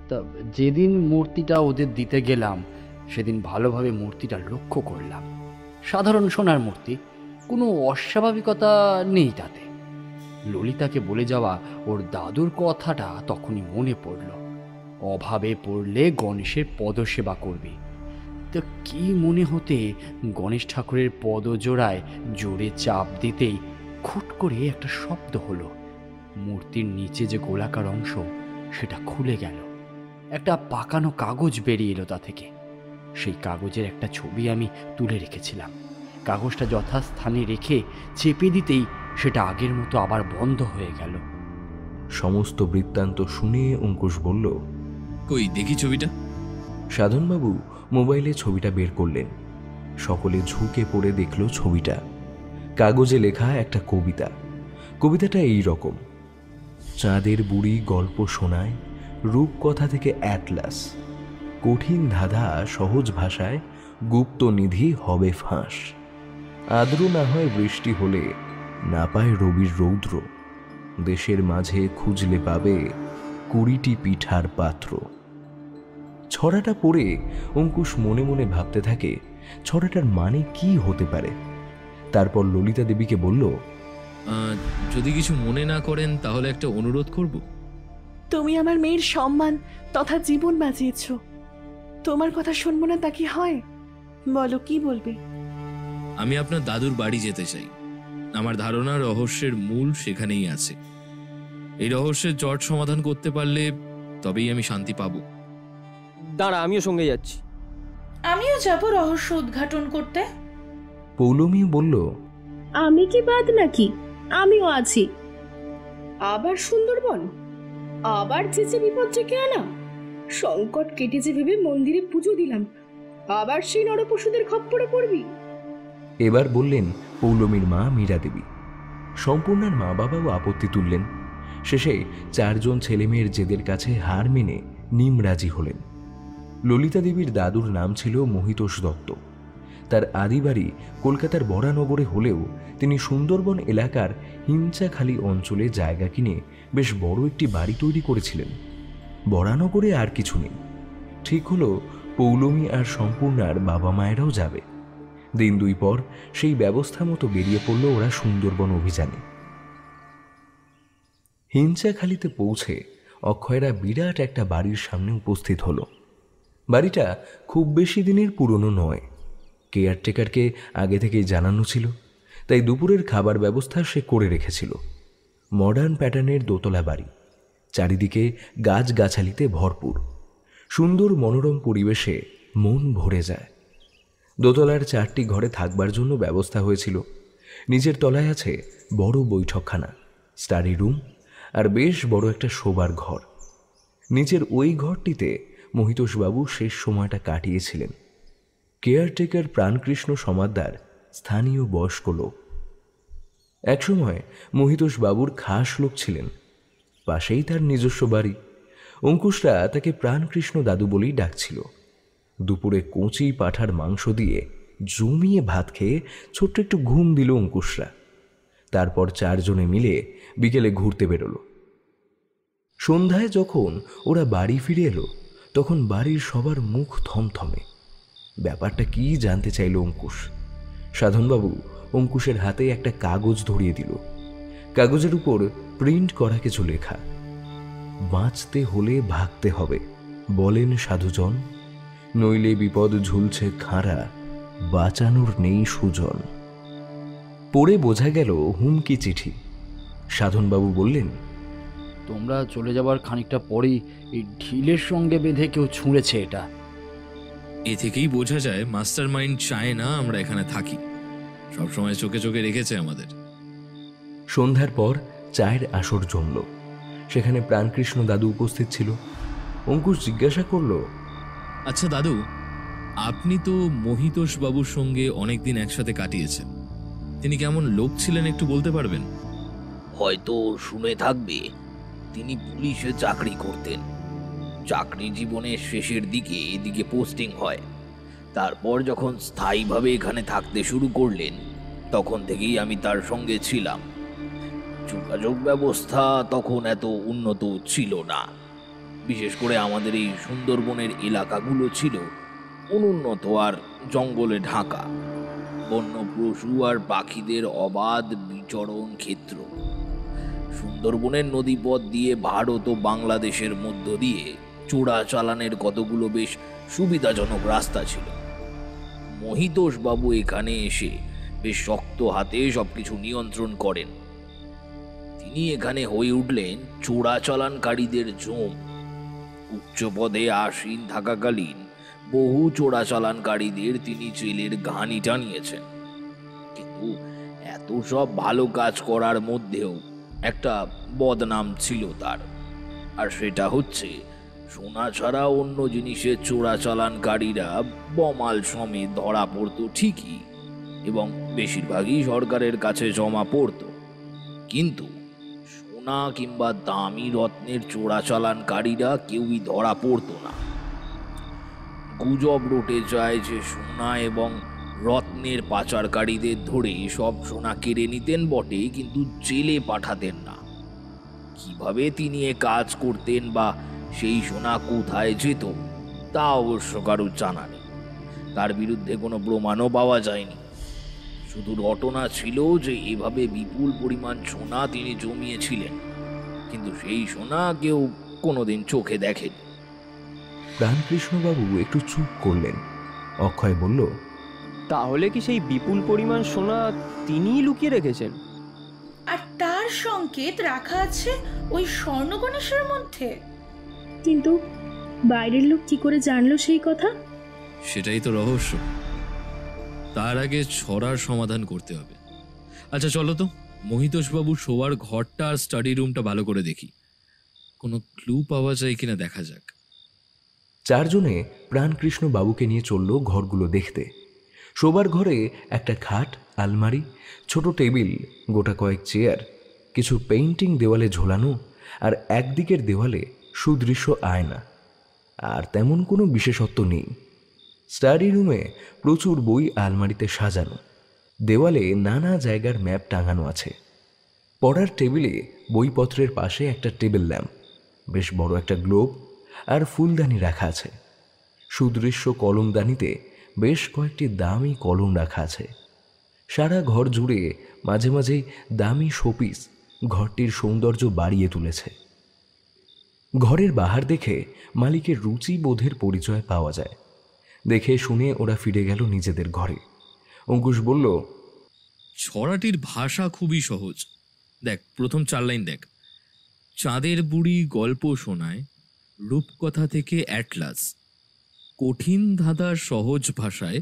তা যেদিন মূর্তিটা ওদের দিতে গেলাম সেদিন ভালোভাবে মূর্তিটা লক্ষ্য করলাম। সাধারণ সোনার মূর্তি, কোনো অস্বাভাবিকতা নেই তাতে। ললিতাকে বলে যাওয়া ওর দাদুর কথাটা তখনই মনে পড়ল, অভাবে পড়লে গণেশের পদসেবা করবে। তো কি মনে হতে গণেশ ঠাকুরের পদজোড়ায় জোরে চাপ দিতেই খুট করে একটা শব্দ হলো। মূর্তির নিচে যে গোলাকার অংশ সেটা খুলে গেল, একটা পাকানো কাগজ বেরিয়ে এলো তা থেকে। সেই কাগজের একটা ছবি আমি তুলে রেখেছিলাম। কাগজটা যথাস্থানে রেখে চেপে দিতেই সেটা আগের মতো আবার বন্ধ হয়ে গেল। সমস্ত বৃত্তান্ত শুনে অঙ্কুশ বলল, কই দেখি ছবিটা। সাধনবাবু মোবাইলে ছবিটা বের করলেন। সকলে ঝুঁকে পড়ে দেখল ছবিটা। কাগজে লেখা একটা কবিতা। কবিতাটা এই রকম: চাঁদের বুড়ি গল্প শোনায়, রূপকথা থেকে অ্যাটলাস, কঠিন ধাঁধা সহজ ভাষায়, গুপ্ত নিধি হবে ফাঁস, আদ্র না হয় বৃষ্টি হলে, না পায় রবির রৌদ্র, দেশের মাঝে খুঁজলে পাবে 20টি পিঠার পাত্র। ছড়াটা পড়ে অঙ্কুশ মনে মনে ভাবতে থাকে ছড়াটার মানে কি হতে পারে। তারপর ললিতা দেবীকে বলল, যদি কিছু মনে না করেন তাহলে একটা অনুরোধ করব। তুমি আমার মেয়ের সম্মান তথা জীবন বাঁচিয়েছ, তোমার কথা শুনবো না তা কি হয়? বলো, কি বলবে? আমি আপনার দাদুর বাড়ি যেতে চাই। আমার ধারণা রহস্যের মূল সেখানেই আছে। এই রহস্যের জট সমাধান করতে পারলে তবেই আমি শান্তি পাবো। দাঁড়া, আমিও সঙ্গে যাচ্ছি। আমিও যাব রহস্য উদ্ঘাটন করতে। পৌলমী বলল, আমি কি বাদ নাকি? আমিও আছি। আবার সুন্দরবন, আবার চেঁচে বিপদ ডেকে আনা। সংকট কেটেছে ভেবে মন্দিরে পুজো দিলাম, আবার সেই নরপশুদের খপ্পরে পড়বি। এবার বললেন পৌলমীর মা মীরা দেবী। সম্পূর্ণার মা বাবাও আপত্তি তুললেন। শেষে 4 জন ছেলেমেয়ের জেদের কাছে হার মেনে নিম রাজি হলেন। ললিতা দেবীর দাদুর নাম ছিল মহিতোষ দত্ত। তার আদি বাড়ি কলকাতার বরানগরে হলেও তিনি সুন্দরবন এলাকার হিঞ্চাখালী অঞ্চলে জায়গা কিনে বেশ বড় একটি বাড়ি তৈরি করেছিলেন। বরানগরে আর কিছু নেই। ঠিক হলো পৌলমী আর সম্পূর্ণার বাবা মায়েরাও যাবে। দিন 2 পর সেই ব্যবস্থা মতো বেরিয়ে পড়ল ওরা সুন্দরবন অভিযানে। হিঞ্চাখালীতে পৌঁছে অক্ষয়রা বিরাট একটা বাড়ির সামনে উপস্থিত হলো। বাড়িটা খুব বেশি দিনের পুরনো নয়। কেয়ারটেকারকে আগে থেকেই জানানো ছিল, তাই দুপুরের খাবার ব্যবস্থা সে করে রেখেছিল। মডার্ন প্যাটার্নের দোতলা বাড়ি, চারিদিকে গাছগাছালিতে ভরপুর। সুন্দর মনোরম পরিবেশে মন ভরে যায়। দোতলার 4টি ঘরে থাকবার জন্য ব্যবস্থা হয়েছিল। নিচের তলায় আছে বড় বৈঠকখানা, স্টাডি রুম আর বেশ বড় একটা শোবার ঘর। নিচের ওই ঘরটিতে মহিতোষবাবু শেষ সময়টা কাটিয়েছিলেন। কেয়ারটেকার প্রাণকৃষ্ণ সমাদ্দার স্থানীয় বয়স্ক লোক। একসময় মহিতোষবাবুর খাস লোক ছিলেন। পাশেই তার নিজস্ব বাড়ি। অঙ্কুশরা তাকে প্রাণকৃষ্ণ দাদু বলেই ডাকছিল। দুপুরে কচি পাঁঠার মাংস দিয়ে জমিয়ে ভাত খেয়ে ছোট্ট একটু ঘুম দিল অঙ্কুশরা। তারপর 4 জনে মিলে বিকেলে ঘুরতে বেরোলো। সন্ধ্যায় যখন ওরা বাড়ি ফিরে এলো তখন বাড়ির সবার মুখ থমথমে। ব্যাপারটা কি জানতে চাইল অঙ্কুশ। সাধনবাবু অঙ্কুশের হাতে একটা কাগজ ধরিয়ে দিল। কাগজের উপর প্রিন্ট করা কিছু লেখা। বাঁচতে হলে ভাগতে হবে, বলেন সাধুজন, নইলে বিপদ ঝুলছে খাঁড়া, বাঁচানোর নেই সুজন। পড়ে বোঝা গেল হুমকি চিঠি। সাধনবাবু বললেন, তোমরা চলে যাবার খানিকটা পরেই এই ঢিলের সঙ্গে বেঁধে কেউ ছুঁড়েছে এটা। এ থেকেই বোঝা যায় মাস্টার মাইন্ড চায় না আমরা এখানে থাকি, সবসময় চোখে চোখে রেখেছে আমাদের। সন্ধ্যার পর চায়ের আসর জমল। সেখানে প্রাণকৃষ্ণ দাদু উপস্থিত ছিল। অঙ্কুশ জিজ্ঞাসা করল, আচ্ছা দাদু, আপনি তো মহিতোষ বাবুর সঙ্গে অনেকদিন একসাথে কাটিয়েছেন, তিনি কেমন লোক ছিলেন একটু বলতে পারবেন? হয়তো শুনে থাকবে তিনি পুলিশে চাকরি করতেন। চাকরি জীবনের শেষের দিকে এদিকে পোস্টিং হয়। তারপর যখন স্থায়ীভাবে এখানে থাকতে শুরু করলেন তখন থেকেই আমি তার সঙ্গে ছিলাম। যোগাযোগ ব্যবস্থা তখন এত উন্নত ছিল না, বিশেষ করে আমাদের এই সুন্দরবনের এলাকাগুলো ছিল অনুন্নত আর জঙ্গলে ঢাকা। বন্য পশু আর পাখিদের অবাধ বিচরণ ক্ষেত্র। সুন্দরবনের নদীপথ দিয়ে ভারত ও বাংলাদেশের মধ্য দিয়ে চোরাচালানের কতগুলো বেশ সুবিধাজনক রাস্তা ছিল। মহিতোষ বাবু এখানে এসে বেশ শক্ত হাতে সবকিছু নিয়ন্ত্রণ করেন। তিনি এখানে হয়ে উঠলেন চোরাচালানকারীদের জম। উচ্চ পদে আসীন থাকাকালীন বহু চোরাচালানকারীদের তিনি জেলের ঘানি টানিয়েছেন। কিন্তু এত সব ভালো কাজ করার মধ্যেও একটা বদনাম ছিল তার, আর সেটা হচ্ছে সোনা ছাড়া অন্য জিনিসের চোরাচালানকারীরা বমাল সমেত ধরা পড়তো ঠিকই, এবং বেশিরভাগই সরকারের কাছে জমা পড়তো, কিন্তু সোনা কিংবা দামি রত্নের চোরাচালানকারীরা কেউই ধরা পড়তো না। গুজব রটে যায় যে সোনা এবং রত্নের পাচারকারীদের ধরে সব সোনা কেড়ে নিতেন বটে, কিন্তু জেলে পাঠাতেন না। কিভাবে তিনি এ কাজ করতেন বা সেই সোনা কোথায় যেত তা অবশ্য কারো জানা নেই। তার বিরুদ্ধে কোনো প্রমাণও পাওয়া যায়নি। শুধু ঘটনা ছিল যে এভাবে বিপুল পরিমাণ সোনা তিনি জমিয়েছিলেন, কিন্তু সেই সোনা কেউ কোনোদিন চোখে দেখেনি। রামকৃষ্ণবাবু একটু চুপ করলেন। অক্ষয় বলল, তাহলে কি সেই বিপুল পরিমাণ সোনা তিনিই লুকিয়ে রেখেছেন? আর তার সংকেত রাখা আছে ওই স্বর্ণ গণেশের মধ্যে। কিন্তু বাইরের লোক কি করে জানলো সেই কথা? সেটাই তো রহস্য। তার আগে ছড়ার সমাধান করতে হবে। আচ্ছা চলো তো, মহিতোষবাবুর শোয়ার ঘরটা আর স্টাডি রুমটা ভালো করে দেখি, কোনো ক্লু পাওয়া যায় কিনা দেখা যাক। চারজনে প্রাণকৃষ্ণ বাবুকে নিয়ে চলল ঘরগুলো দেখতে। শোবার ঘরে একটা খাট, আলমারি, ছোট টেবিল, গোটা কয়েক চেয়ার, কিছু পেইন্টিং দেওয়ালে ঝোলানো, আর একদিকের দেওয়ালে সুদৃশ্য আয়না। আর তেমন কোনো বিশেষত্ব নেই। স্টাডি রুমে প্রচুর বই আলমারিতে সাজানো, দেওয়ালে নানা জায়গার ম্যাপ টাঙানো আছে। পড়ার টেবিলে বইপত্রের পাশে একটা টেবিল ল্যাম্প, বেশ বড় একটা গ্লোব আর ফুলদানি রাখা আছে। সুদৃশ্য কলমদানিতে বেশ কয়েকটি দামি কলম রাখা আছে। সারা ঘর জুড়ে মাঝে মাঝেই দামি শোপিস ঘরটির সৌন্দর্য বাড়িয়ে তুলেছে। ঘরের বাহার দেখে মালিকের রুচি বোধের পরিচয় পাওয়া যায়। দেখে শুনে ওরা ফিরে গেল নিজেদের ঘরে। অঙ্কুশ বলল, ছড়াটির ভাষা খুবই সহজ। দেখ, প্রথম 4 লাইন দেখ। চাঁদের বুড়ি গল্প শোনায়, রূপকথা থেকে অ্যাটলাস, কঠিন ধাঁধার সহজ ভাষায়,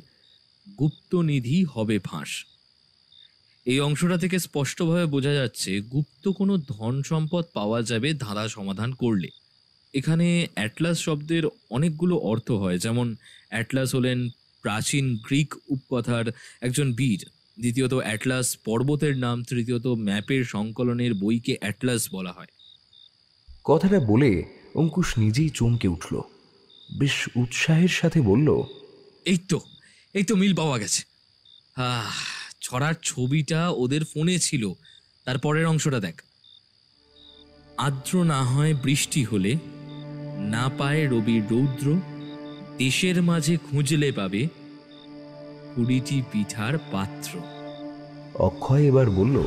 গুপ্তনিধি হবে ফাঁস। এই অংশটা থেকে স্পষ্টভাবে বোঝা যাচ্ছে গুপ্ত কোনো ধন সম্পদ পাওয়া যাবে ধাঁধা সমাধান করলে। এখানে অ্যাটলাস শব্দের অনেকগুলো অর্থ হয়, যেমন অ্যাটলাস হলেন প্রাচীন গ্রিক উপকথার একজন বীর, দ্বিতীয়ত অ্যাটলাস পর্বতের নাম, তৃতীয়ত ম্যাপের সংকলনের বইকে অ্যাটলাস বলা হয়। কথাটা বলে অঙ্কুশ নিজেই চমকে উঠল। বেশ উৎসাহের সাথে বলল, এই তো মিল পাওয়া গেছে। ছড়ার ছবিটা ওদের ফোনে ছিল। তারপরের অংশটা দেখ। আর্দ্র না হয় বৃষ্টি হলে, না পায় রবির রৌদ্র, দেশের মাঝে খুঁজলে পাবে 20টি পিঠার পাত্র। অক্ষয় এবার বলল,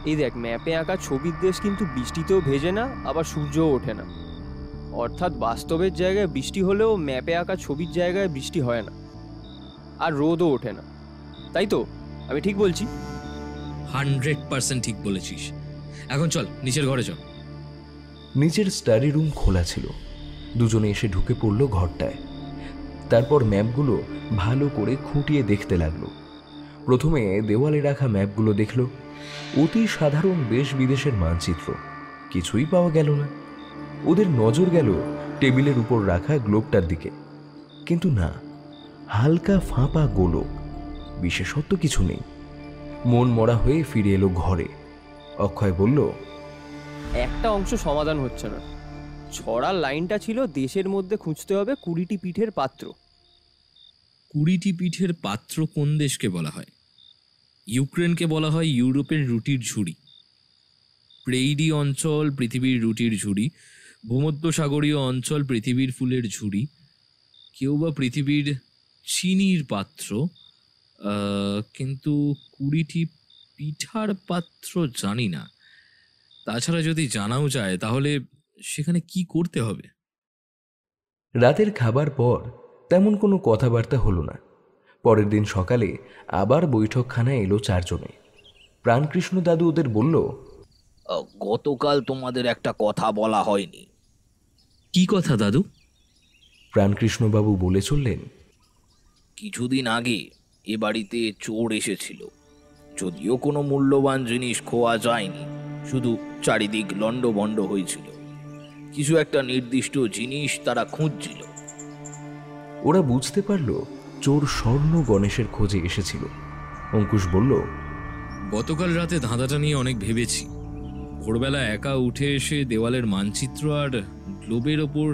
এই দেখ, ম্যাপে আঁকা ছবির দেশ কিন্তু বৃষ্টিতেও ভেজে না, আবার সূর্যও ওঠে না। অর্থাৎ বাস্তবের জায়গায় বৃষ্টি হলেও ম্যাপে আঁকা ছবির জায়গায় বৃষ্টি হয় না, আর রোদও ওঠে না। তাই তো? আমি ঠিক বলছি? 100% ঠিক বলেছিস। এখন চল নিচের ঘরে চল। নিচের স্টাডি রুম খোলা ছিল। দুজনে এসে ঢুকে পড়ল ঘরটায়। তারপর ম্যাপগুলো ভালো করে খুঁটিয়ে দেখতে লাগলো। প্রথমে দেওয়ালে রাখা ম্যাপগুলো দেখল। অতি সাধারণ দেশ বিদেশের মানচিত্র, কিছুই পাওয়া গেল না। ওদের নজর গেল টেবিলের উপর রাখা গ্লোবটার দিকে, কিন্তু না, হালকা ফাঁপা গোলক, বিশেষত্ব কিছু নেই। মন মরা হয়ে ফিরে এলো ঘরে। অক্ষয় বলল, একটা অংশ সমাধান হচ্ছে না। ছড়ার লাইনটা ছিল দেশের মধ্যে খুঁজতে হবে 20টি পিঠের পাত্র। 20টি পিঠের পাত্র কোন দেশকে বলা হয়? ইউক্রেনকে বলা হয় ইউরোপের রুটির ঝুড়ি। প্রেইডি অঞ্চল পৃথিবীর রুটির ঝুড়ি, ভূমধ্যসাগরীয় অঞ্চল পৃথিবীর ফুলের ঝুড়ি, কেউ বা পৃথিবীর চিনির পাত্র। কিন্তু 20টি পিঠার পাত্র জানি না। তাছাড়া যদি জানাও যায় তাহলে সেখানে কি করতে হবে? রাতের খাবার পর তেমন কোনো কথাবার্তা হলো না। পরের দিন সকালে আবার বৈঠকখানায় এলো চারজনে। প্রাণকৃষ্ণ দাদু ওদের বলল, গতকাল তোমাদের একটা কথা বলা হয়নি। কি কথা দাদু? প্রাণকৃষ্ণবাবু বলে চললেন, কিছুদিন আগে এ বাড়িতে চোর এসেছিল। যদিও কোনো মূল্যবান জিনিস খোয়া যায়নি, শুধু চারিদিক লণ্ডভণ্ড হয়েছিল। কিছু একটা নির্দিষ্ট জিনিস তারা খুঁজছিল। ওরা বুঝতে পারল চোর স্বর্ণ গণেশের খোঁজে এসেছিল। অঙ্কুশ বলল, গতকাল রাতে ধাঁধাটা নিয়ে অনেক ভেবেছি। ভোরবেলা একা উঠে এসে দেওয়ালের মানচিত্র আর গ্লোবের ওপর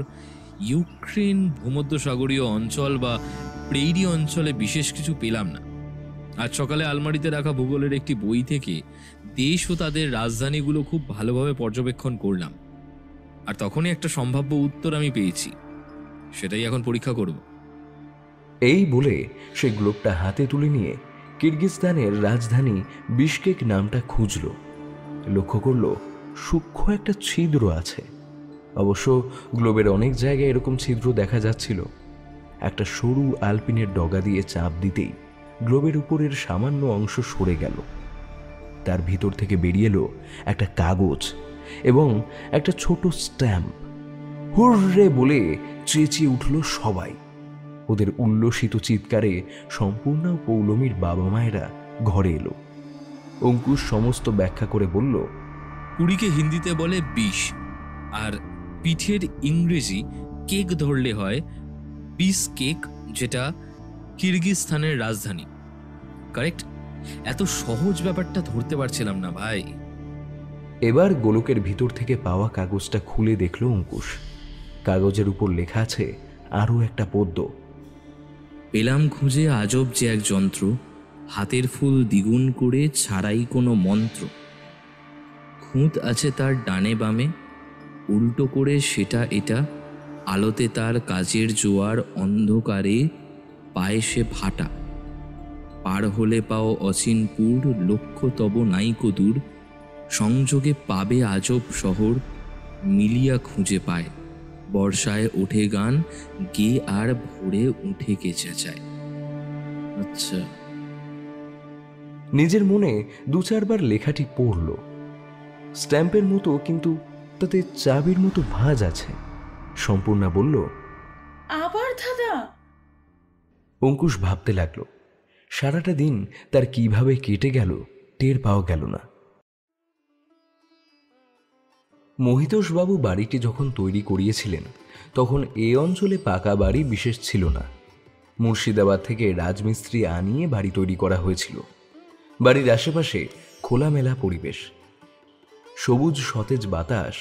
ইউক্রেন, ভূমধ্যসাগরীয় অঞ্চল বা প্রেইরি অঞ্চলে বিশেষ কিছু পেলাম না। আজ সকালে আলমারিতে রাখা ভূগোলের একটি বই থেকে দেশ ও তাদের রাজধানীগুলো খুব ভালোভাবে পর্যবেক্ষণ করলাম, আর তখনই একটা সম্ভাব্য উত্তর আমি পেয়েছি। সেটাই এখন পরীক্ষা করব। এই বলে সে গ্লোবটা হাতে তুলে নিয়ে কিরগিজস্তানের রাজধানী বিশকেক নামটা খুঁজল। লক্ষ্য করল সূক্ষ্ম একটা ছিদ্র আছে। অবশ্য গ্লোবের অনেক জায়গায় এরকম ছিদ্র দেখা যাচ্ছিল। একটা সরু আলপিনের ডগা দিয়ে চাপ দিতেই গ্লোবের উপরের সামান্য অংশ সরে গেল। তার ভিতর থেকে বেরিয়ে এলো একটা কাগজ এবং একটা ছোট স্ট্যাম্প। হুররে বলে চেঁচিয়ে উঠল সবাই। ওদের উল্লসিত চিৎকারে সম্পূর্ণ পৌলমীর বাবা মায়েরা ঘরে এলো। অঙ্কুশ সমস্ত ব্যাখ্যা করে বলল, কুড়িকে হিন্দিতে বলে 20, আর পিঠের ইংরেজি কেক ধরলে হয় পিস কেক, যেটা কিরগিজস্তানের রাজধানী। কারেক্ট? এত সহজ ব্যাপারটা ধরতে পারছিলাম না ভাই। এবার গোলকের ভিতর থেকে পাওয়া কাগজটা খুলে দেখল অঙ্কুশ। কাগজের উপর লেখা আছে আরও একটা পদ্য। পেলাম খুঁজে আজব যে এক যন্ত্র, হাতের ফুল দ্বিগুণ করে ছাড়াই কোনো মন্ত্র। খুঁত আছে তার ডানে বামে, উল্টো করে সেটা এটা, আলোতে তার কাজের জোয়ার, অন্ধকারে পায়ে সে ভাটা। পার হলে পাও অচিনপুর, লক্ষ্য তব নাইকো দূর, সংযোগে পাবে আজব শহর, মিলিয়া খুঁজে পায়। বর্ষায় ওঠে গান, গে আর ভোরে উঠে কে চেঁচায়। আচ্ছা। নিজের মনে 2-4 বার লেখাটি পড়ল। স্ট্যাম্পের মতো, কিন্তু তাতে চাবির মতো ভাঁজ আছে। সম্পূর্ণা বলল, আবার দাদা? অঙ্কুশ ভাবতে লাগলো। সারাটা দিন তার কিভাবে কেটে গেল টের পাওয়া গেল না। মহিতোষবাবু বাড়িটি যখন তৈরি করিয়েছিলেন তখন এই অঞ্চলে পাকা বাড়ি বিশেষ ছিল না। মুর্শিদাবাদ থেকে রাজমিস্ত্রি আনিয়ে বাড়ি তৈরি করা হয়েছিল। বাড়ির আশেপাশে খোলামেলা পরিবেশ, সবুজ সতেজ বাতাস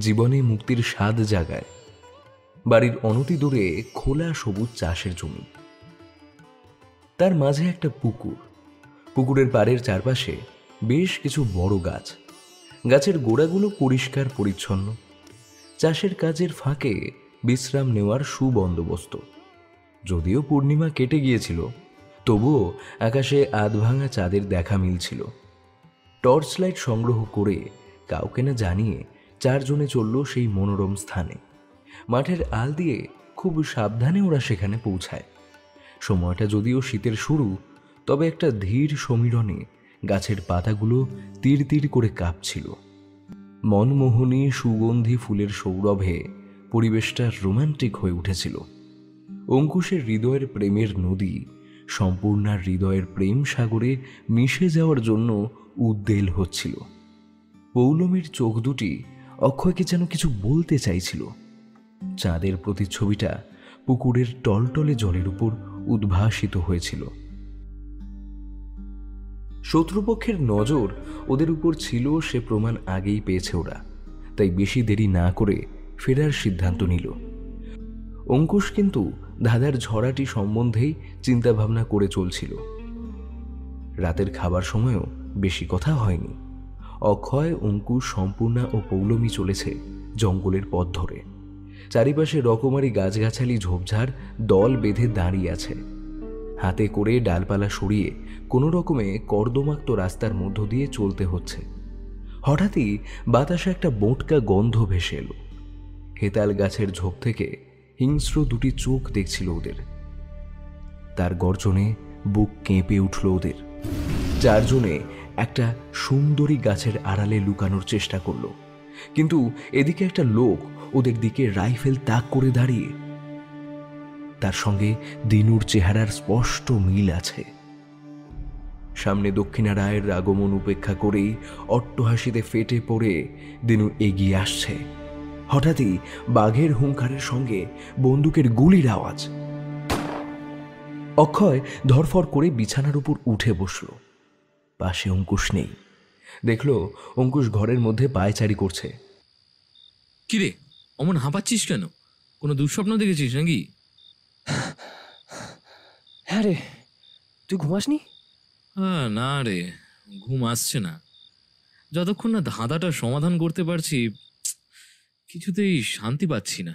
জীবনে মুক্তির স্বাদ জাগায়। বাড়ির অনতি দূরে খোলা সবুজ চাষের জমি, তার মাঝে একটা পুকুর। পুকুরের পাড়ের চারপাশে বেশ কিছু বড় গাছ। গাছের গোড়াগুলো পরিষ্কার পরিচ্ছন্ন। চাষের কাজের ফাঁকে বিশ্রাম নেওয়ার সুবন্দোবস্ত। যদিও পূর্ণিমা কেটে গিয়েছিল, তবুও আকাশে আধভাঙা চাঁদের দেখা মিলছিল। টর্চ লাইট সংগ্রহ করে কাউকে না জানিয়ে 4 জনে চলল সেই মনোরম স্থানে। মাঠের আল দিয়ে খুব সাবধানে ওরা সেখানে পৌঁছায়। সময়টা যদিও শীতের শুরু, তবে একটা ধীর সমীরণে গাছের পাতাগুলো তীর তীর করে কাঁপছিল। মনমোহনী সুগন্ধি ফুলের সৌরভে পরিবেশটা রোমান্টিক হয়ে উঠেছিল। অঙ্কুশের হৃদয়ের প্রেমের নদী সম্পূর্ণার হৃদয়ের প্রেম সাগরে মিশে যাওয়ার জন্য উদ্বেল হচ্ছিল। পৌলমীর চোখ দুটি অক্ষয়কে যেন কিছু বলতে চাইছিল। চাঁদের প্রতিচ্ছবিটা পুকুরের টলটলে জলের উপর উদ্ভাসিত হয়েছিল। শত্রুপক্ষের নজর ওদের উপর ছিল, সে প্রমাণ আগেই পেয়েছে ওরা। তাই বেশি দেরি না করে ফেরার সিদ্ধান্ত নিল। অঙ্কুশ কিন্তু ধাঁধার ঝড়াটি সম্বন্ধেই চিন্তাভাবনা করে চলছিল। রাতের খাবার সময়ও বেশি কথা হয়নি। অক্ষয়, অঙ্কুশ, সম্পূর্ণা ও পৌলমী চলেছে জঙ্গলের পথ ধরে। চারিপাশে রকমারি গাছগাছালি ঝোপঝাড় দল বেঁধে দাঁড়িয়ে আছে। হাতে করে ডালপালা সরিয়ে কোনো রকমে কর্দমাক্ত রাস্তার মধ্য দিয়ে চলতে হচ্ছে। হঠাৎই বাতাসে একটা বোঁটকা গন্ধ ভেসে এলো। হেতাল গাছের ঝোপ থেকে হিংস্র দুটি চোখ দেখছিল ওদের। তার গর্জনে বুক কেঁপে উঠল ওদের। 4 জনে একটা সুন্দরী গাছের আড়ালে লুকানোর চেষ্টা করল, কিন্তু এদিকে একটা লোক ওদের দিকে রাইফেল তাক করে দাঁড়িয়ে। তার সঙ্গে দিনুর চেহারার স্পষ্ট মিল আছে। সামনে দক্ষিণা রায়ের আগমন উপেক্ষা করেই অট্টহাসিতে ফেটে পড়ে দিনু এগিয়ে আসছে। হঠাৎই বাঘের হুঙ্কারের সঙ্গে বন্দুকের গুলির আওয়াজ। অক্ষয় ধরফর করে বিছানার উপর উঠে বসল। পাশে অঙ্কুশ নেই। দেখল অঙ্কুশ ঘরের মধ্যে পায়চারি করছে। কিরে, অমন হাঁপাচ্ছিস কেন? কোনো দুঃস্বপ্ন দেখেছিস নাকি? হ্যাঁ রে, তুই ঘুমাসনি? না রে, ঘুম আসছে না। যতক্ষণ না ধাঁধাটা সমাধান করতে পারছি কিছুতেই শান্তি পাচ্ছি না।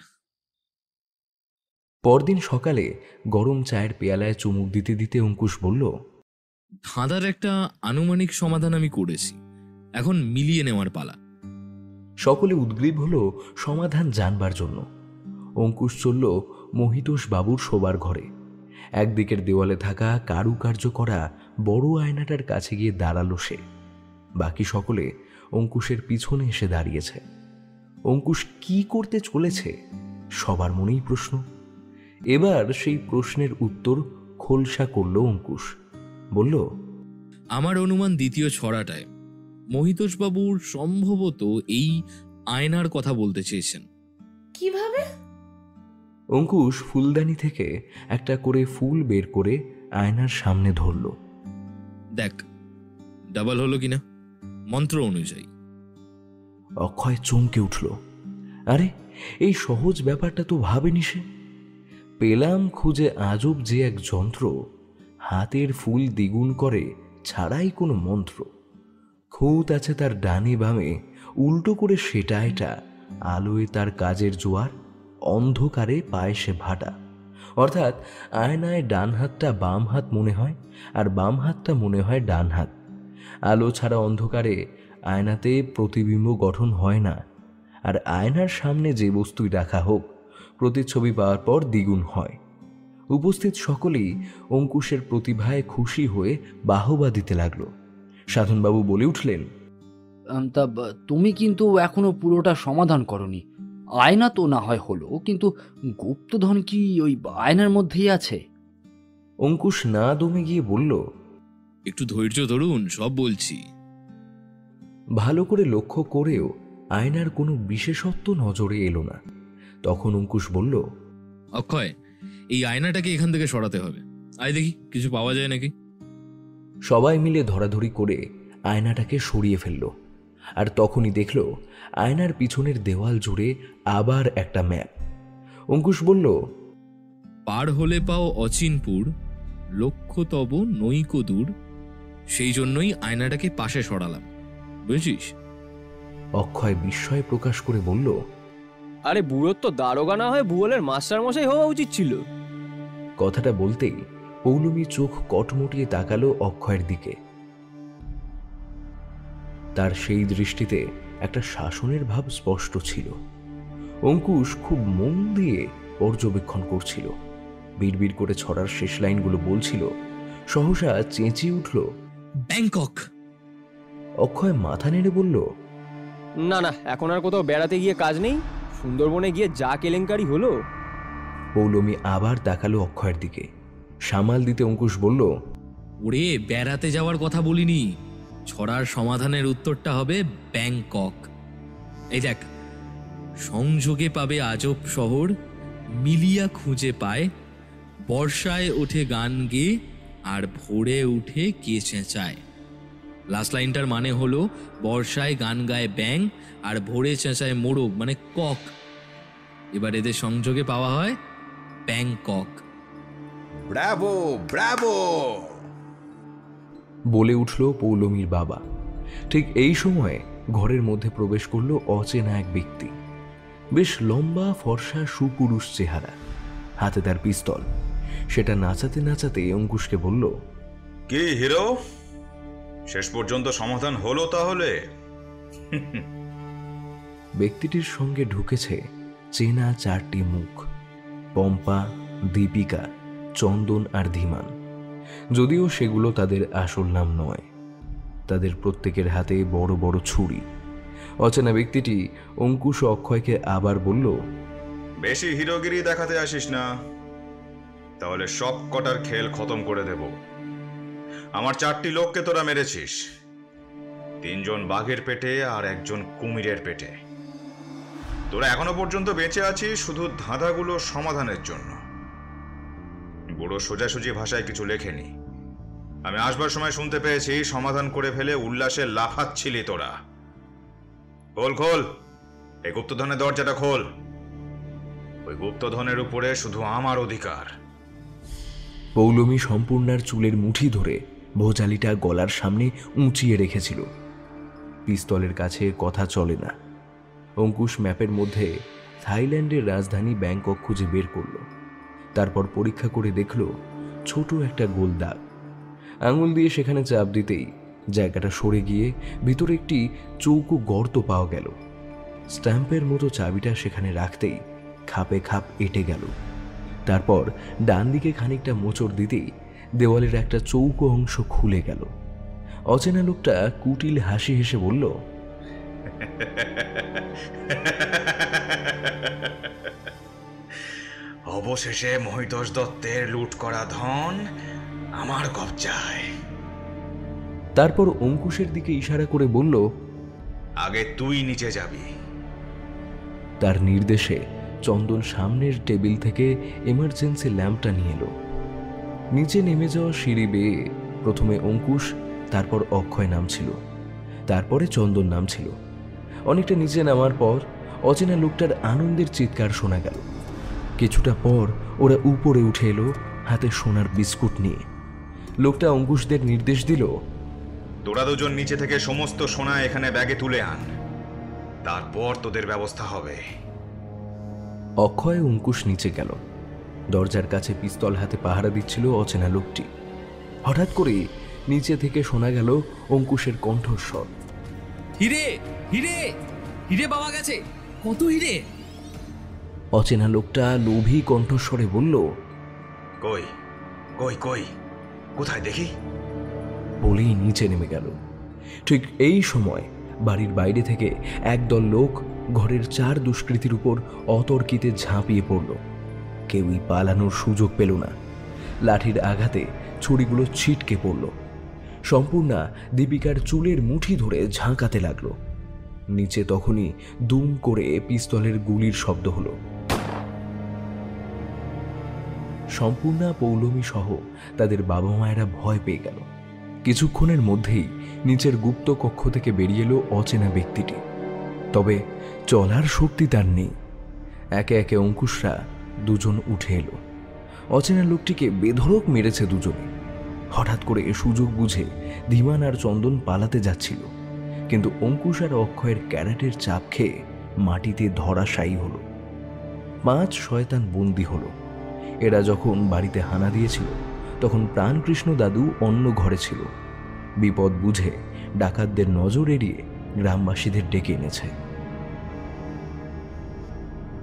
পরদিন সকালে গরম চায়ের পেয়ালায় চুমুক দিতে দিতে অঙ্কুশ বলল, ধাঁধার একটা আনুমানিক সমাধান আমি করেছি, এখন মিলিয়ে নেওয়ার পালা। সকলে উদ্গ্রীব হলো সমাধান জানবার জন্য। অঙ্কুশ চলল মহিতোষ বাবুর শোবার ঘরে। একদিকের দেওয়ালে থাকা কারুকার্য করা বড় আয়নাটার কাছে গিয়ে দাঁড়ালো সে। বাকি সকলে অঙ্কুশের পিছনে এসে দাঁড়িয়েছে। অঙ্কুশ কি করতে চলেছে সবার মনেই প্রশ্ন। এবার সেই প্রশ্নের উত্তর খোলসা করল অঙ্কুশ। বলল, আমার অনুমান দ্বিতীয় ছড়াটায় মহিতোষবাবুর সম্ভবত এই আয়নার কথা বলতে চেয়েছেন। কিভাবে? অঙ্কুশ ফুলদানি থেকে একটা করে ফুল বের করে আয়নার সামনে ধরল। দেখ ডাবল হলো কিনা মন্ত্র অনুযায়ী। অক্ষয় চমকে উঠল। আরে এই সহজ ব্যাপারটা তো ভাবেনি সে। পেলাম খুঁজে আজব যে এক যন্ত্র, হাতের ফুল দ্বিগুণ করে ছাড়াই কোনো মন্ত্র। খুঁত আছে তার ডানে বামে, উল্টো করে সেটা এটা, আলোয় তার কাজের জোয়ার, অন্ধকারে পায় সে ভাটা। অর্থাৎ আয়নায় ডান হাতটা বাম হাত মনে হয়, আর বাম হাতটা মনে হয় ডান হাত। আলো ছাড়া অন্ধকারে আয়নাতে প্রতিবিম্ব গঠন হয় না, আর আয়নার সামনে যে বস্তুই রাখা হোক প্রতিচ্ছবি পাওয়ার পর দ্বিগুণ হয়। উপস্থিত সকলেই অঙ্কুশের প্রতিভায় খুশি হয়ে বাহবা দিতে লাগলো। সাধনবাবু বলে উঠলেন, তা তুমি কিন্তু এখনো পুরোটা সমাধান করনি। আয়না তো না হয় হলো, কিন্তু গুপ্তধন কি ওই আয়নার মধ্যেই আছে? অঙ্কুশ না দমে গিয়ে বলল, একটু ধৈর্য ধরুন, সব বলছি। ভালো করে লক্ষ্য করেও আয়নার কোনো বিশেষত্ব নজরে এলো না। তখন অঙ্কুশ বলল, অক্ষয়, এই আয়নাটাকে এখান থেকে সরাতে হবে। আয় দেখি কিছু পাওয়া যায় নাকি। সবাই মিলে ধরাধরি করে আয়নাটাকে সরিয়ে ফেলল। আর তখনই দেখল আয়নার পিছনের দেওয়াল জুড়ে আবার একটা ম্যাপ। অঙ্কুশ বলল, পার হলে পাও অচিনপুর, লক্ষ্য তব নৈক দূর, সেই জন্যই আয়নাটাকে পাশে সরালাম, বুঝিস? অক্ষয় বিস্ময় প্রকাশ করে বলল, আরে বুড়োর তো দারোগা না হয় ভূগোলের মাস্টার মশাই হওয়া উচিত ছিল। কথাটা বলতেই পৌলমী চোখ কটমটিয়ে তাকালো অক্ষয়ের দিকে। তার সেই দৃষ্টিতে একটা শাসনের ভাব স্পষ্ট ছিল। অঙ্কুশ খুব মন দিয়ে পর্যবেক্ষণ করছিল, বিড়বিড় করে ছড়ার শেষ লাইনগুলো বলছিল। সহসা চেঁচিয়ে উঠল, ব্যাংকক। অক্ষয় মাথা নেড়ে বলল, না না, এখন আর কোথাও বেড়াতে গিয়ে কাজ নেই। সুন্দরবনে গিয়ে যা কেলেঙ্কারি হলো। পৌলমী আবার তাকালো অক্ষয়ের দিকে। সামাল দিতে অঙ্কুশ বলল, ওরে বেড়াতে যাওয়ার কথা বলিনি, ছড়ার সমাধানের উত্তরটা হবে ব্যাংকক। এই দেখ, সংযোগে পাবে আজব শহর, মিলিয়া খুঁজে পায়, বর্ষায় ওঠে গান গেয়ে, আর ভোরে উঠে কে চেঁচায়। লাস্ট লাইনটার মানে হলো বর্ষায় গান গায় ব্যাং, আর ভোরে চেঁচায় মোরগ, মানে কক। এবার এদের সংযোগে পাওয়া হয় ব্যাংকক। ব্রাভো ব্রাভো বলে উঠল পৌলমীর বাবা। ঠিক এই সময়ে ঘরের মধ্যে প্রবেশ করল অচেনা এক ব্যক্তি। বেশ লম্বা ফর্সা সুপুরুষ চেহারা, হাতে তার পিস্তল। সেটা নাচাতে নাচাতে অঙ্কুশকে বলল, কি হিরো, শেষ পর্যন্ত সমাধান হলো তাহলে? ব্যক্তিটির সঙ্গে ঢুকেছে চেনা চারটি মুখ, পম্পা, দীপিকা, চন্দন আর ধীমান। যদিও সেগুলো তাদের আসল নাম নয়। তাদের প্রত্যেকের হাতে বড় বড় ছুরি। অচেনা ব্যক্তিটি অঙ্কুশ ও অক্ষয়কে আবার বলল, বেশি হিরোগিরি দেখাতে আসিস না, তাহলে সব কটার খেল খতম করে দেব। আমার 4টি লোককে তোরা মেরেছিস, 3 জন বাঘের পেটে আর 1 জন কুমিরের পেটে। তোরা এখনো পর্যন্ত বেঁচে আছিস শুধু ধাঁধাগুলো সমাধানের জন্য। বড় সোজাসুজি ভাষায় কিছু লেখেনি। আমি আসবার সময় শুনতে পেয়েছি সমাধান করে ফেলে উল্লাসে লাফাচ্ছিলি তোরা। খোল খোল, এই গুপ্তধনের দরজাটা খোল। ওই গুপ্তধনের উপরে শুধু আমার অধিকার। পৌলমী সম্পূর্ণার চুলের মুঠি ধরে ভোজালিটা গলার সামনে উঁচিয়ে রেখেছিল। পিস্তলের কাছে কথা চলে না। অঙ্কুশ ম্যাপের মধ্যে থাইল্যান্ডের রাজধানী ব্যাংকক খুঁজে বের করল। তারপর পরীক্ষা করে দেখল ছোট একটা গোল দাগ। আঙুল দিয়ে সেখানে চাপ দিতেই জায়গাটা সরে গিয়ে ভিতরে একটি চৌকো গর্ত পাওয়া গেল। স্ট্যাম্পের মতো চাবিটা সেখানে রাখতেই খাপে খাপ এঁটে গেল। তারপর ডান দিকে খানিকটা মোচড় দিতেই দেওয়ালের একটা চৌকো অংশ খুলে গেল। অচেনা লোকটা কুটিল হাসি হেসে বলল, অবশেষে মহিতোষ দত্তের লুট করা ধন আমার কবজায়। তারপর অঙ্কুশের দিকে ইশারা করে বলল, আগে তুই নিচে যাবি। তার নির্দেশে চন্দন সামনের টেবিল থেকে এমার্জেন্সি ল্যাম্পটা নিয়ে এলো। নিচে নেমে যাওয়া সিঁড়ি বেয়ে প্রথমে অঙ্কুশ, তারপর অক্ষয় নামছিল, তারপরে চন্দন নামছিল। অনেকটা নিচে নামার পর অচেনা লোকটার আনন্দের চিৎকার শোনা গেল। কিছুটা পর ওরা উপরে উঠে এলো হাতে সোনার বিস্কুট নিয়ে। লোকটা অঙ্কুশদের নির্দেশ দিল, তোরা দুজন নিচে থেকে সমস্ত সোনা এখানে ব্যাগে তুলে আন, তারপর তোদের ব্যবস্থা হবে। অক্ষয় অঙ্কুশ নিচে গেল। দরজার কাছে পিস্তল হাতে পাহারা দিচ্ছিল অচেনা লোকটি। হঠাৎ করে নিচে থেকে শোনা গেল অঙ্কুশের কণ্ঠস্বর, হিরে হিরে হিরে পাওয়া গেছে, কত হিরে। অচেনা লোকটা লোভী কণ্ঠস্বরে বলল, কই কই কই কোথায় দেখি, বলেই নিচে নেমে গেল। ঠিক এই সময় বাড়ির বাইরে থেকে একদল লোক ঘরের 4 দুষ্কৃতীর উপর অতর্কিতে ঝাঁপিয়ে পড়ল। কেউই পালানোর সুযোগ পেল না। লাঠির আঘাতে ছুরিগুলো ছিটকে পড়ল। সম্পূর্ণা দীপিকার চুলের মুঠি ধরে ঝাঁকাতে লাগলো। নিচে তখনই দুম করে পিস্তলের গুলির শব্দ হলো। সম্পূর্ণা, পৌলমী সহ তাদের বাবা মায়েরা ভয় পেয়ে গেল। কিছুক্ষণের মধ্যেই নিচের গুপ্ত কক্ষ থেকে বেরিয়ে এলো অচেনা ব্যক্তিটি। তবে চলার শক্তি তার নেই। একে একে অঙ্কুশরা দুজন উঠে এলো। অচেনা লোকটিকে বেধড়ক মেরেছে দুজনে। হঠাৎ করে এ সুযোগ বুঝে ধীমান আর চন্দন পালাতে যাচ্ছিল, কিন্তু অঙ্কুশ আর অক্ষয়ের ক্যারাটের চাপ খেয়ে মাটিতে ধরাশায়ী হলো। 5 শয়তান বন্দী হলো। এরা যখন বাড়িতে হানা দিয়েছিল তখন প্রাণকৃষ্ণ দাদু অন্য ঘরে ছিল। বিপদ বুঝে ডাকাতদের নজর এড়িয়ে গ্রামবাসীদের ডেকে এনেছে।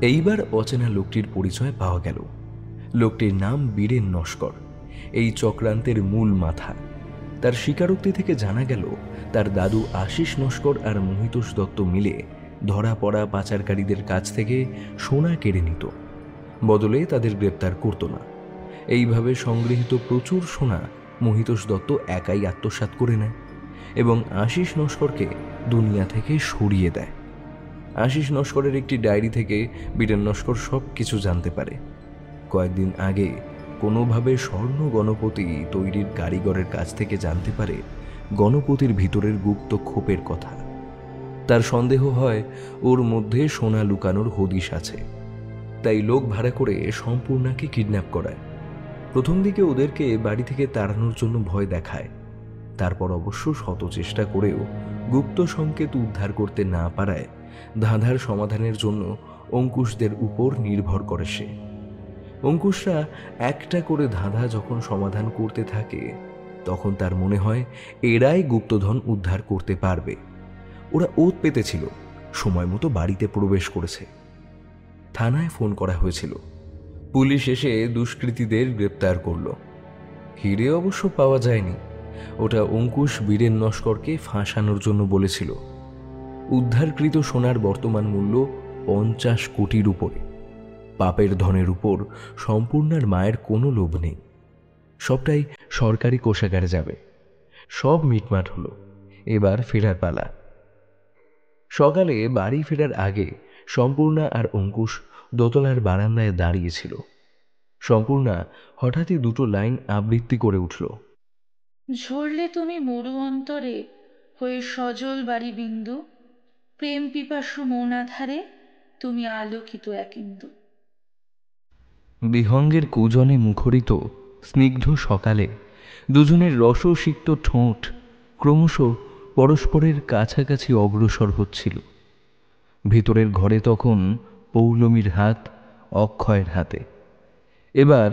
এইবার অচেনা লোকটির পরিচয় পাওয়া গেল। লোকটির নাম বীরেন নস্কর, এই চক্রান্তের মূল মাথা। তার স্বীকারোক্তি থেকে জানা গেল তার দাদু আশিস নস্কর আর মহিতোষ দত্ত মিলে ধরা পড়া পাচারকারীদের কাছ থেকে সোনা কেড়ে নিত, বদলে তাদের গ্রেপ্তার করত না। এইভাবে সংগৃহীত প্রচুর সোনা মহিতোষ দত্ত একাই আত্মসাৎ করে নেয় এবং আশিস নস্করকে দুনিয়া থেকে সরিয়ে দেয়। আশিস নস্করের একটি ডায়েরি থেকে বীরেন নস্কর সব কিছু জানতে পারে। কয়েকদিন আগে কোনোভাবে স্বর্ণ গণপতি তৈরির কারিগরের কাছ থেকে জানতে পারে গণপতির ভিতরের গুপ্ত খোপের কথা। তার সন্দেহ হয় ওর মধ্যে সোনা লুকানোর হদিশ আছে, তাই লোক ভাড়া করে সম্পূর্ণাকে কিডন্যাপ করায়। প্রথম দিকে ওদেরকে বাড়ি থেকে তাড়ানোর জন্য ভয় দেখায়। তারপর অবশ্য শত চেষ্টা করেও গুপ্ত সংকেত উদ্ধার করতে না পারায় ধাঁধার সমাধানের জন্য অঙ্কুশদের উপর নির্ভর করে সে। অঙ্কুশরা একটা করে ধাঁধা যখন সমাধান করতে থাকে তখন তার মনে হয় এরাই গুপ্তধন উদ্ধার করতে পারবে। ওরা ওত পেতেছিল, সময় মতো বাড়িতে প্রবেশ করেছে। থানায় ফোন করা হয়েছিল। পুলিশ এসে দুষ্কৃতীদের গ্রেপ্তার করল। হিরে অবশ্য পাওয়া যায়নি। ওটা অঙ্কুশ বীরেন নস্করকে ফাঁসানোর জন্য বলেছিল। উদ্ধারকৃত সোনার বর্তমান মূল্য 50 কোটির উপরে। পাপের ধনের উপর সম্পূর্ণার মায়ের কোনো লোভ নেই। সবটাই সরকারি কোষাগারে যাবে। সব মিটমাট হলো, এবার ফেরার পালা। সকালে বাড়ি ফেরার আগে সম্পূর্ণা আর অঙ্কুশ দোতলার বারান্দায় দাঁড়িয়েছিল। সম্পূর্ণা হঠাৎই 2টো লাইন আবৃত্তি করে উঠল। ঝরলে তুমি মরু অন্তরে হয়ে সজল বাড়ি বিন্দু, প্রেম পিপাসু মৌনাধারে তুমি আলোকিত এক ইন্দু। বিহঙ্গের কুজনে মুখরিত স্নিগ্ধ সকালে দুজনের রসসিক্ত ঠোঁট ক্রমশ পরস্পরের কাছাকাছি অগ্রসর হচ্ছিল। ভিতরের ঘরে তখন পৌলমীর হাত অক্ষয়ের হাতে। এবার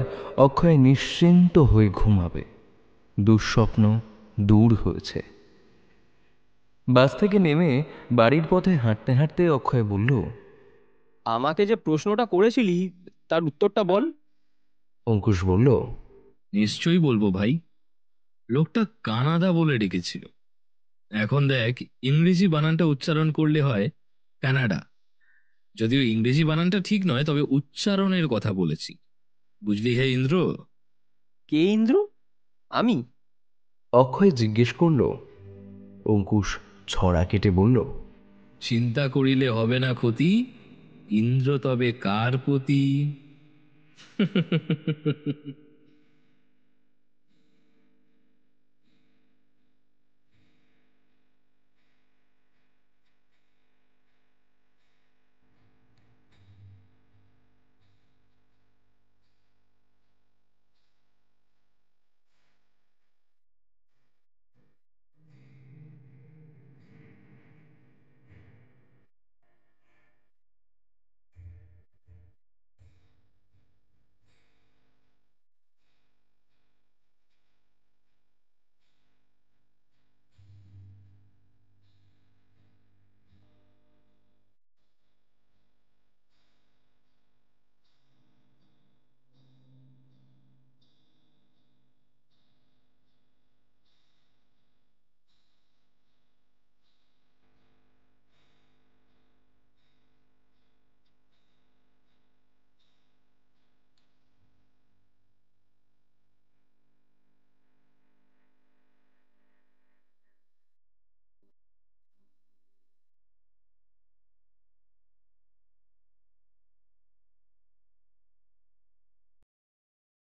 অক্ষয় নিশ্চিন্ত হয়ে ঘুমাবে। দুঃস্বপ্ন দূর হয়েছে। বাস থেকে নেমে বাড়ির পথে হাঁটতে হাঁটতে অক্ষয় বলল, আমাকে যে প্রশ্নটা করেছিলি তার উত্তরটা বল। অঙ্কুশ বলল, নিশ্চয়ই বলবো ভাই। লোকটা কানাদা বলে ডেকেছিল। এখন দেখ, ইংরেজি বানানটা উচ্চারণ করলে হয় কানাডা। যদিও ইংরেজি বানানটা ঠিক নয়, তবে উচ্চারণের কথা বলেছি। বুঝলি হে ইন্দ্র? কে ইন্দ্র? আমি? অক্ষয় জিজ্ঞেস করল। অঙ্কুশ ছড়া কেটে বলল, চিন্তা করিলে হবে না ক্ষতি, ইন্দ্র তবে কার প্রতি?